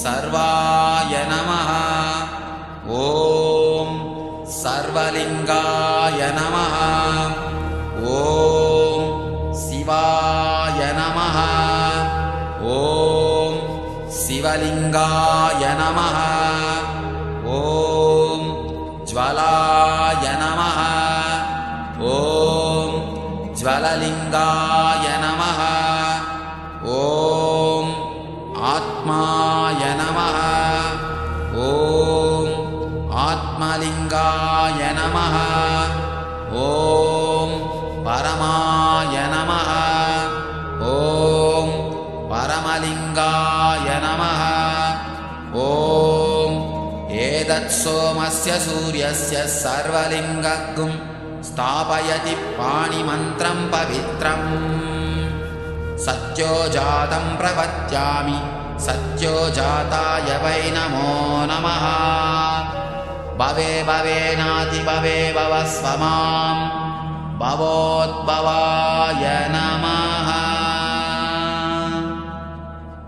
सर्वाय नमः ॐ सर्वलिङ्गाय नमः ॐ शिवाय नमः ॐ शिवलिङ्गाय नमः ॐ ज्वलाय नमः ॐ ज्वललिङ्गाय नमः ॐ आत्माय नमः ॐ आत्मलिङ्गाय नमः ॐ परमाय नमः ॐ परमलिङ्गाय नमः ॐ एतत्सोमस्य सूर्यस्य सर्वलिङ्गगुं स्थापयति पाणिमन्त्रं पवित्रम् सत्योजातं प्रपद्यामि सत्योजाताय वै नमो नमः भवे भवेनातिभवे भवस्व मां भवोद्भवाय नमः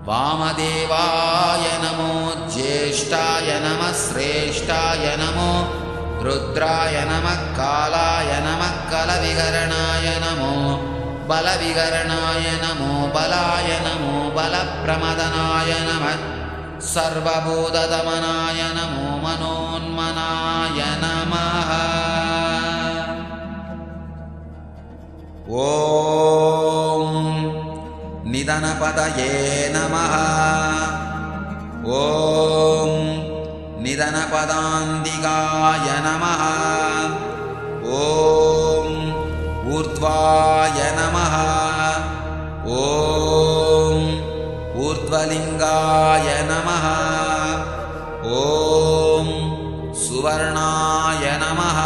वामदेवाय नमो ज्येष्ठाय नमः श्रेष्ठाय नमो रुद्राय नमः कालाय नमः कलविकरणाय नमो बलविकरणाय नमो बलाय नमो बलप्रमदनाय नमः सर्वभूतदमनाय नमो मनोन्मनाय नमः ॐ निधनपतये नमः ॐ निधनपदान्तिकाय नमः ॐ ऊर्ध्वाय नमः ॐ ऊर्ध्वलिङ्गाय नमः ॐ सुवर्णाय नमः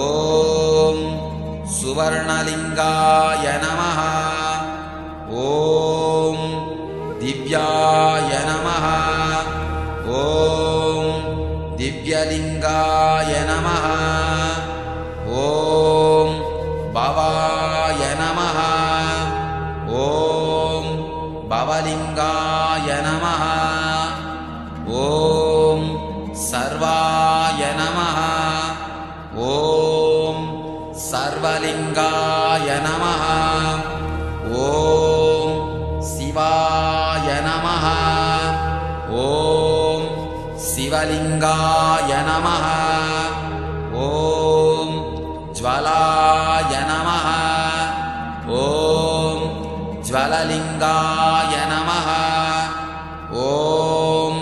ॐ सुवर्णलिङ्गाय नमः ॐ दिव्याय नमः ॐ दिव्यलिङ्गाय नमः ॐ भवाय नमः ॐ भवलिङ्गाय नमः ॐ सर्वाय नमः ॐ सर्वलिङ्गाय नमः ॐ शिवाय नमः ॐ शिवलिङ्गाय नमः ॐ ज्वलाय नमः ॐ ज्वललिङ्गाय नमः ॐ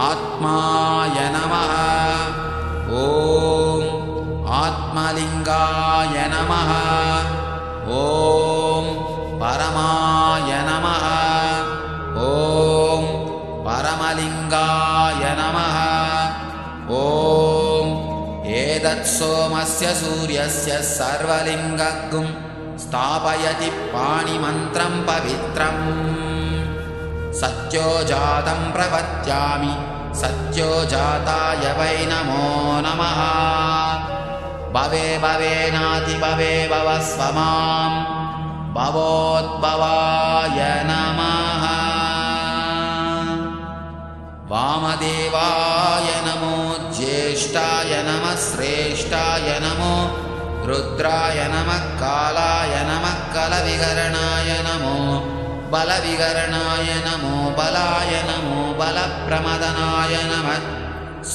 आत्माय नमः ॐ आत्मलिङ्गाय नमः ॐ परमाय नमः ॐ परमलिङ्गाय नमः ॐ एतत् सोमस्य सूर्यस्य सर्वलिङ्गगुं स्थापयति पाणिमन्त्रं पवित्रम् सत्योजातं प्रपद्यामि सत्योजाताय वै नमो नमः भवे भवेनाति भवे भवस्व मां भवोद्भवाय नमः वामदेवाय नमो ज्येष्ठाय नमः श्रेष्ठाय नमो रुद्राय नमः कालाय नमः कलविकरणाय नमो बलविकरणाय नमो बलाय नमो बलप्रमदनाय नमः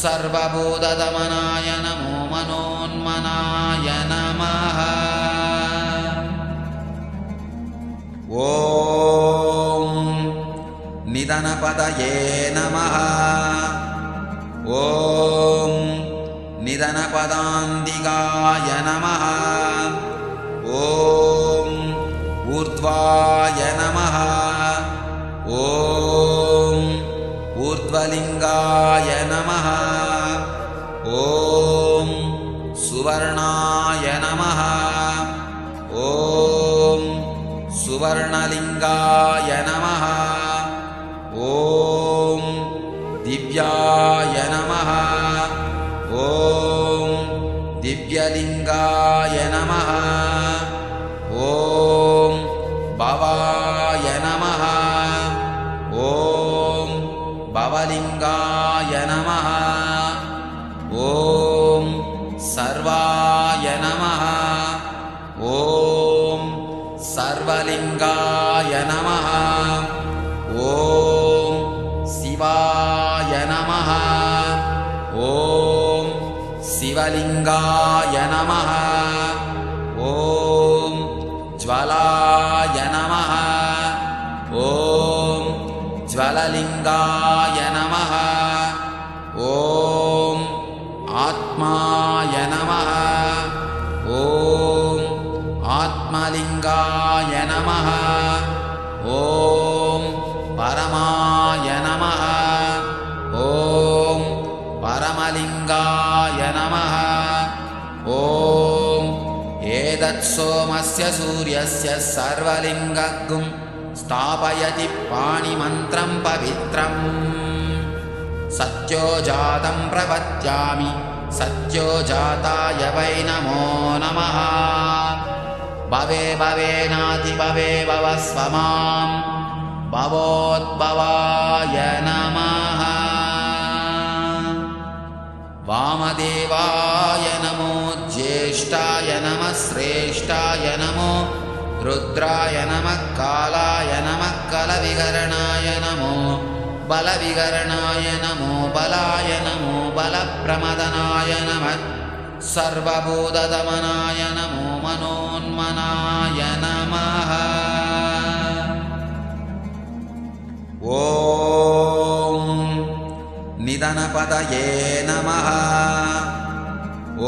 सर्वभूतदमनाय नमो मनोन्मनाय नमः ॐ निधनपतये नमः ॐ निधनपदान्तिकाय नमः ॐ ऊर्ध्वाय नमः ॐ ऊर्ध्वलिङ्गाय नमः ॐ सुवर्णाय नमः ॐ सुवर्णलिङ्गाय नमः ॐ दिव्याय नमः ॐ दिव्यलिङ्गाय नमः ॐ भवाय नमः ॐ भवलिङ्गाय नमः ॐ सर्वाय नमः ॐ सर्वलिङ्गाय नमः ॐ शिवाय नमः ॐ शिवलिङ्गाय नमः ॐ ज्वलाय नमः ॐ ज्वललिङ्गाय नमः ॐ आत्माय नमः ॐ आत्मलिङ्गाय नमः ॐ परमाय नमः ॐ परमलिङ्गाय नमः ॐ एतत् सोमस्य सूर्यस्य सर्वलिङ्गगुं स्थापयति पाणिमन्त्रं पवित्रम् सत्योजातं प्रपद्यामि सत्योजाताय वै नमो नमः भवे भवेनाति भवे भवस्व मां भवोद्भवाय नमः वामदेवाय नमो ज्येष्ठाय नमः श्रेष्ठाय नमो रुद्राय नमः कालाय नमः कलविकरणाय नमो बलविकरणाय नमो बलाय नमो बलप्रमदनाय नमः सर्वभूतदमनाय नमो मनोन्मनाय नमः ॐ निधनपतये नमः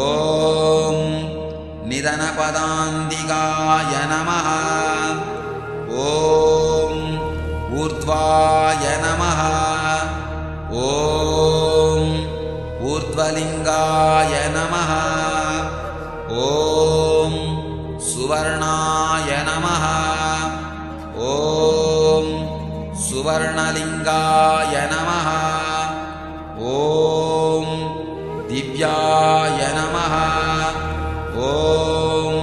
ॐ निधनपदान्तिकाय नमः ॐ ऊर्ध्वाय नमः ॐ ऊर्ध्वलिङ्गाय नमः ॐ सुवर्णाय नमः ॐ सुवर्णलिङ्गाय नमः ॐ दिव्याय नमः ॐ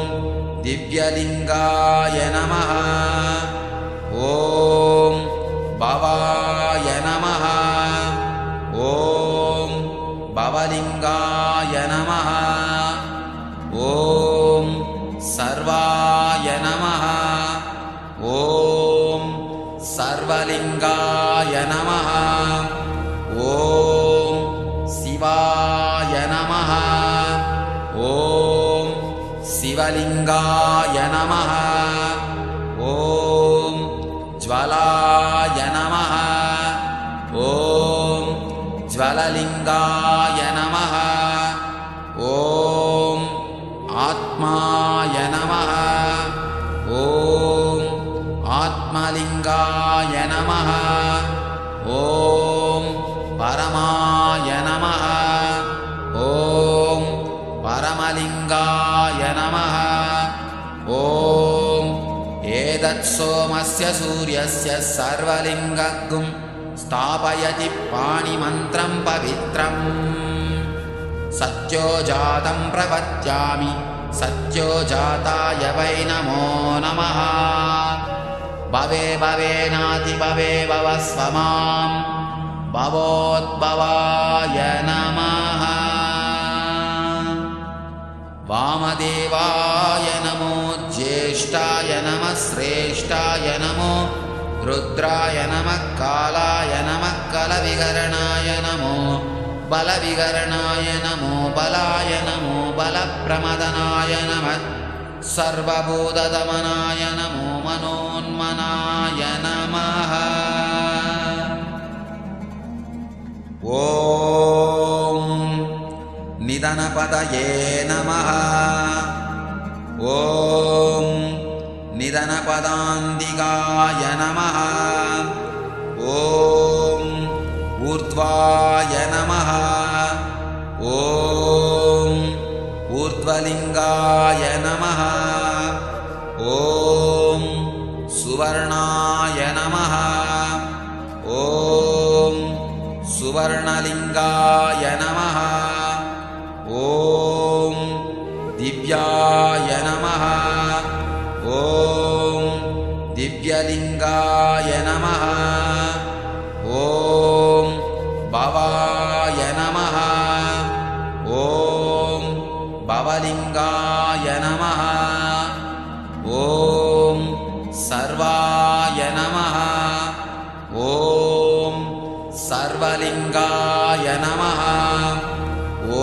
दिव्यलिङ्गाय नमः ॐ भवाय नमः ॐ भवलिङ्गाय नमः ॐ सर्वाय नमः ॐ सर्वलिङ्गाय नमः ॐ शिवाय नमः ॐ शिवलिङ्गाय नमः ॐ ज्वलाय नमः ॐ ज्वललिङ्गाय नमः ॐ आत्माय नमः ॐ आत्मलिङ्गाय नमः ॐ परमाय नमः ॐ वामलिङ्गाय नमः। ॐ एतत्सोमस्य सूर्यस्य सर्वलिङ्गगुं स्थापयति पाणिमन्त्रं पवित्रम्। सत्योजातं प्रपद्यामि सत्योजाताय वै नमो नमः। भवे भवेनातिभवे भवस्व मां भवोद्भवाय नमः। वामदेवाय नमो ज्येष्ठाय नमः श्रेष्ठाय नमो रुद्राय नमः कालाय नमः कलविकरणाय नमो बलविकरणाय नमो बलाय नमो बलप्रमदनाय नमः सर्वभूतदमनाय नमो मनोन्मनाय नमः। ॐ निधनपतये नमः। ॐ निधनपदान्तिकाय नमः। ॐ ऊर्ध्वाय नमः। ॐ ऊर्ध्वलिङ्गाय नमः। ॐ सुवर्णाय नमः। ॐ सुवर्णलिङ्गाय नमः। ॐ दिव्याय नमः। ॐ दिव्यलिङ्गाय नमः। ॐ भवाय नमः। ॐ भवलिङ्गाय नमः। ॐ सर्वाय नमः। ॐ सर्वलिङ्गाय नमः। ॐ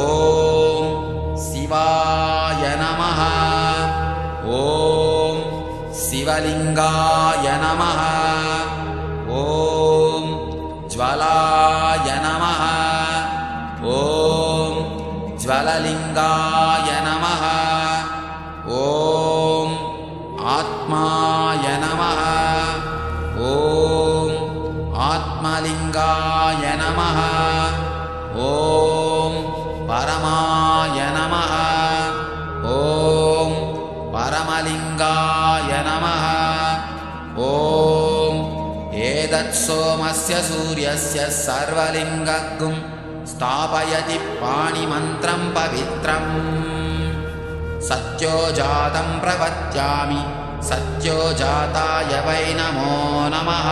शिवाय नमः। ॐ शिवलिङ्गाय नमः। ॐ ज्वलाय नमः। ॐ ज्वललिङ्गाय नमः। ॐ आत्माय नमः। ॐ आत्मलिङ्गाय नमः। ॐ परमाय नमः। ॐ परमलिङ्गाय नमः। ॐ एतत्सोमस्य सूर्यस्य सर्वलिङ्गगुं स्थापयति पाणिमन्त्रं पवित्रम्। सत्योजातं प्रपद्यामि सत्योजाताय वै नमो नमः।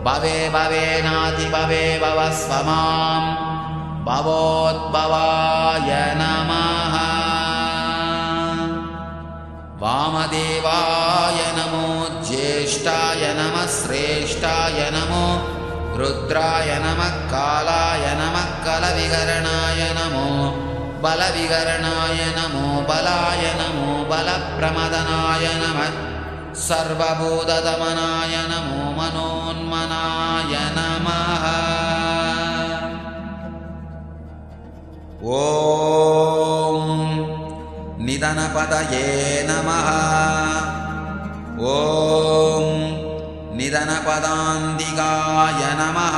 भवे भवेनातिभवे भवस्व मां भवोद्भवाय नमः। वामदेवाय नमो ज्येष्ठाय नमः श्रेष्ठाय नमो रुद्राय नमः कालाय नमः कलविकरणाय नमो बलविकरणाय नमो बलाय नमो बलप्रमदनाय नमः सर्वभूतदमनाय नमो मनोन्मनाय नमः। ॐ निधनपतये नमः। ॐ निधनपदान्तिकाय नमः।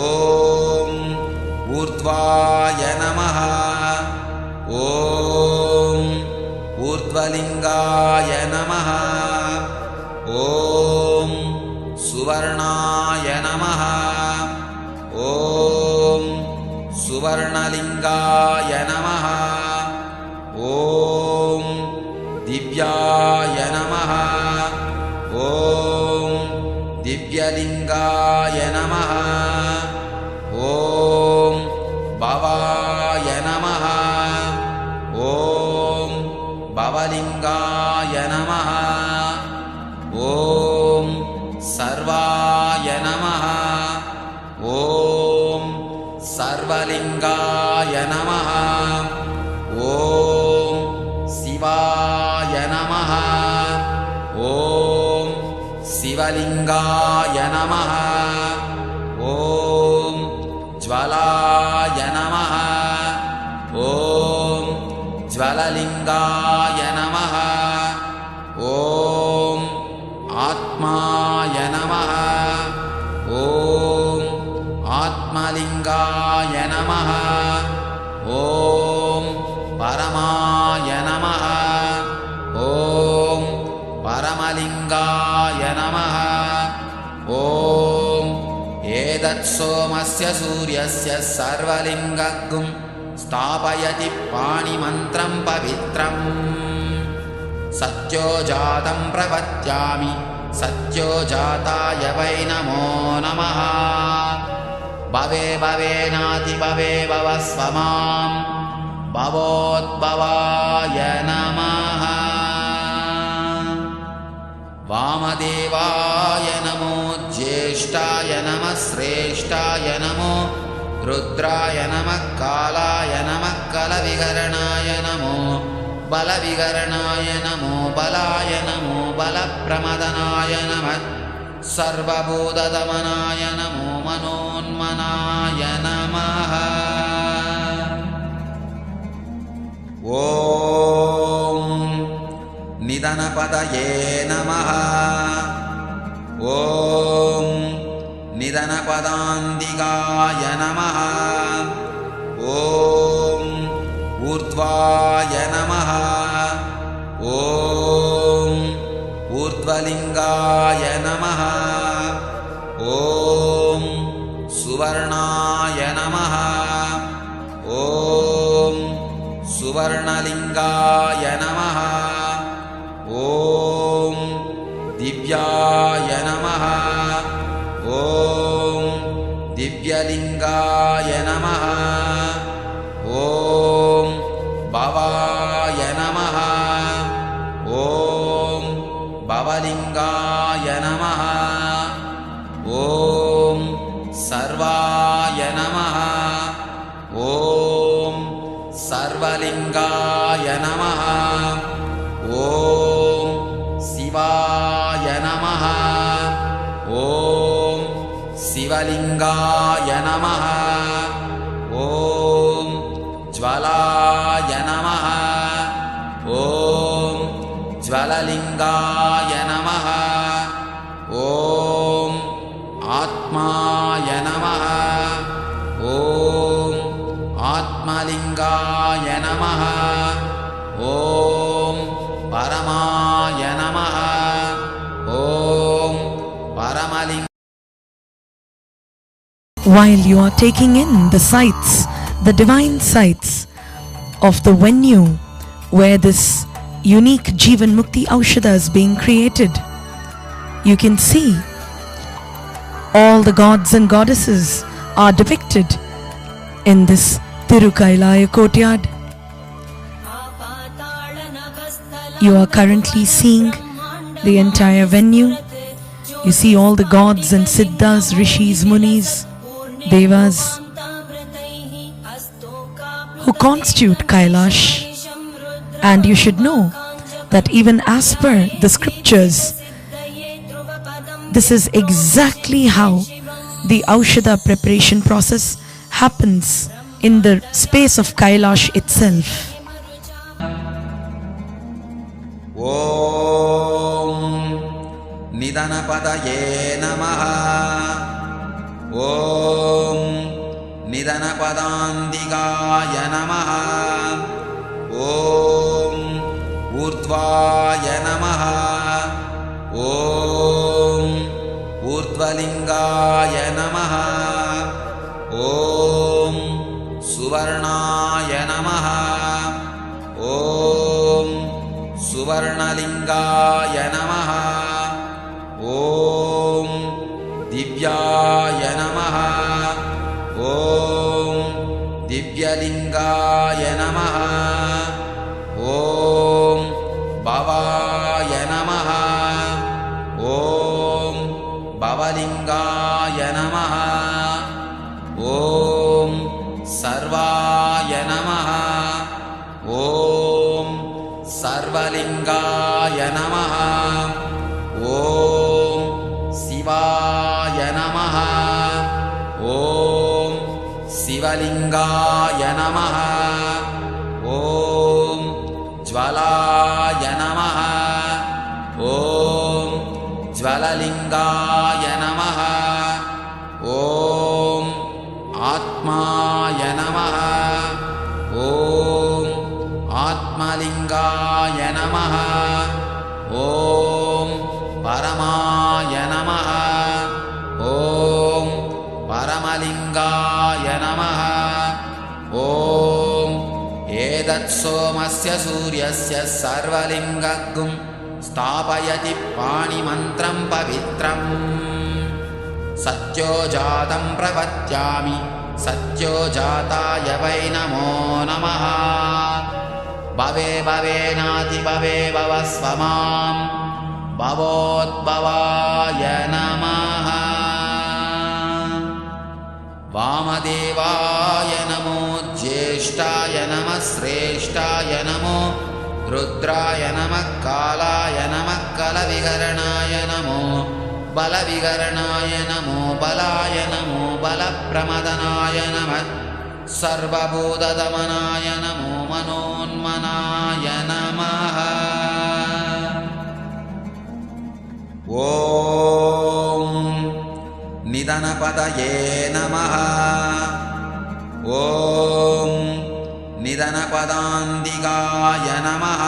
ॐ ऊर्ध्वाय नमः। ॐ ऊर्ध्वलिङ्गाय नमः। ॐ सुवर्णाय नमः। ॐ सुवर्णलिङ्गाय नमः। ॐ दिव्याय नमः। ॐ दिव्यलिङ्गाय नमः। ॐ भवाय नमः। ॐ भवलिङ्गाय नमः। ॐ सर्वाय नमः। ॐ सर्वलिङ्गाय नमः। ॐ शिवाय नमः। ॐ शिवलिङ्गाय नमः। ॐ ज्वलाय नमः। ॐ ज्वललिङ्गाय नमः। ॐ आत्माय नमः। ॐ आत्मलिङ्गाय नमः। ॐ परमाय नमः। ॐ परमलिङ्गाय नमः। ॐ एतत्सोमस्य सूर्यस्य सर्वलिङ्गगुं स्थापयति पाणिमन्त्रं पवित्रम्। सत्योजातं प्रपद्यामि सत्योजाताय वै नमो नमः। भवे भवेनातिभवे भवस्व मां भवोद्भवाय नमः। वामदेवाय नमो ज्येष्ठाय नमः श्रेष्ठाय नमो रुद्राय नमः कालाय नमः कलविकरणाय नमो बलविकरणाय नमो बलाय नमो बलप्रमदनाय नमः सर्वभूतदमनाय नमो मनोन्मनाय नमः। ॐ निधनपतये नमः। ॐ निधनपदान्तिकाय नमः। ॐ ऊर्ध्वाय नमः। ॐ ऊर्ध्वलिङ्गाय नमः। ॐ सुवर्णाय नमः। ॐ सुवर्णलिङ्गाय नमः। ॐ दिव्याय नमः। ॐ दिव्यलिङ्गाय नमः। ॐ भवाय नमः। ॐ भवलिङ्गाय नमः। ॐ सर्वाय नमः। ॐ सर्वलिङ्गाय नमः। ॐ शिवाय नमः। ॐ शिवलिङ्गाय नमः। ॐ ज्वलाय नमः। ॐ ज्वललिङ्गाय नमः। ॐ आत्माय नमः। ॐ आत्मलिङ्गाय नमः। ॐ परमाय नमः। ॐ परमलिङ्ग। While you are taking in the sights, the divine sights of the venue where this unique Jivan Mukti Aushadha is being created, you can see all the gods and goddesses are depicted in this Tirukailaya courtyard. You are currently seeing the entire venue. You see all the gods and siddhas, rishis, munis, devas who constitute Kailash. And you should know that even as per the scriptures, this is exactly how the Aushadha preparation process happens in the space of Kailash itself. ॐ निधनपतये नमः। ॐ निधनपदान्तिकाय नमः। ॐ ऊर्ध्वाय नमः। ॐ ऊर्ध्वलिङ्गाय नमः। ॐ सुवर्णाय नमः। ॐ सुवर्णलिङ्गाय नमः। ॐ दिव्याय नमः। ॐ दिव्यलिङ्गाय नमः। ॐ भवाय नमः। ॐ भवलिङ्गाय नमः। ॐ सर्वाय नमः। ॐ सर्वलिङ्गाय नमः। ॐ शिवाय नमः। ॐ शिवलिङ्गाय नमः। ॐ ज्वलाय नमः। ॐ ज्वललिङ्गाय नमः। ॐ आत्माय नमः। ॐ परमलिङ्गाय नमः ॐ परमाय नमः ॐ परमलिङ्गाय नमः ॐ एतत्सोमस्य सूर्यस्य सर्वलिङ्गगुं स्थापयति पाणिमन्त्रं पवित्रम् सत्योजातं प्रपद्यामि सत्योजाताय वै नमो नमः भवे भवेनाति भवे भवस्व मां भवोद्भवाय नमः वामदेवाय नमो ज्येष्ठाय नमः श्रेष्ठाय नमो रुद्राय नमः कालाय नमः कलविकरणाय नमो बलविकरणाय नमो बलाय नमो बलप्रमदनाय नमः सर्वभूतदमनाय नमो मनोन्मनाय नमः ॐ निधनपदये नमः ॐ निधनपदान्तिकाय नमः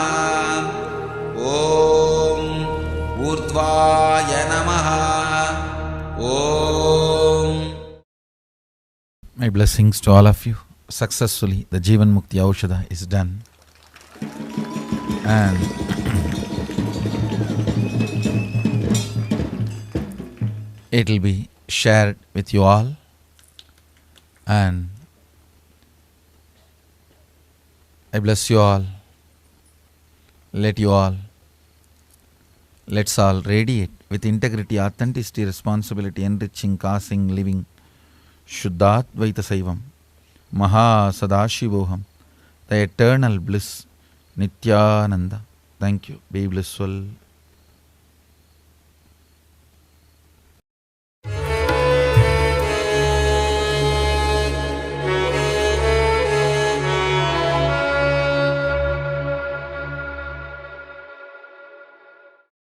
ॐ ऊर्ध्वाय नमः ॐ My blessings to all of you. Successfully, the Jivan Mukti Aushadha is done. And it will be shared with you all. And I bless you all. Let's all radiate with integrity, authenticity, responsibility, enriching, causing, living. Shuddhadvaita Saivam, Maha Sadashivoham, the eternal bliss, Nityananda. Thank you. Be blissful.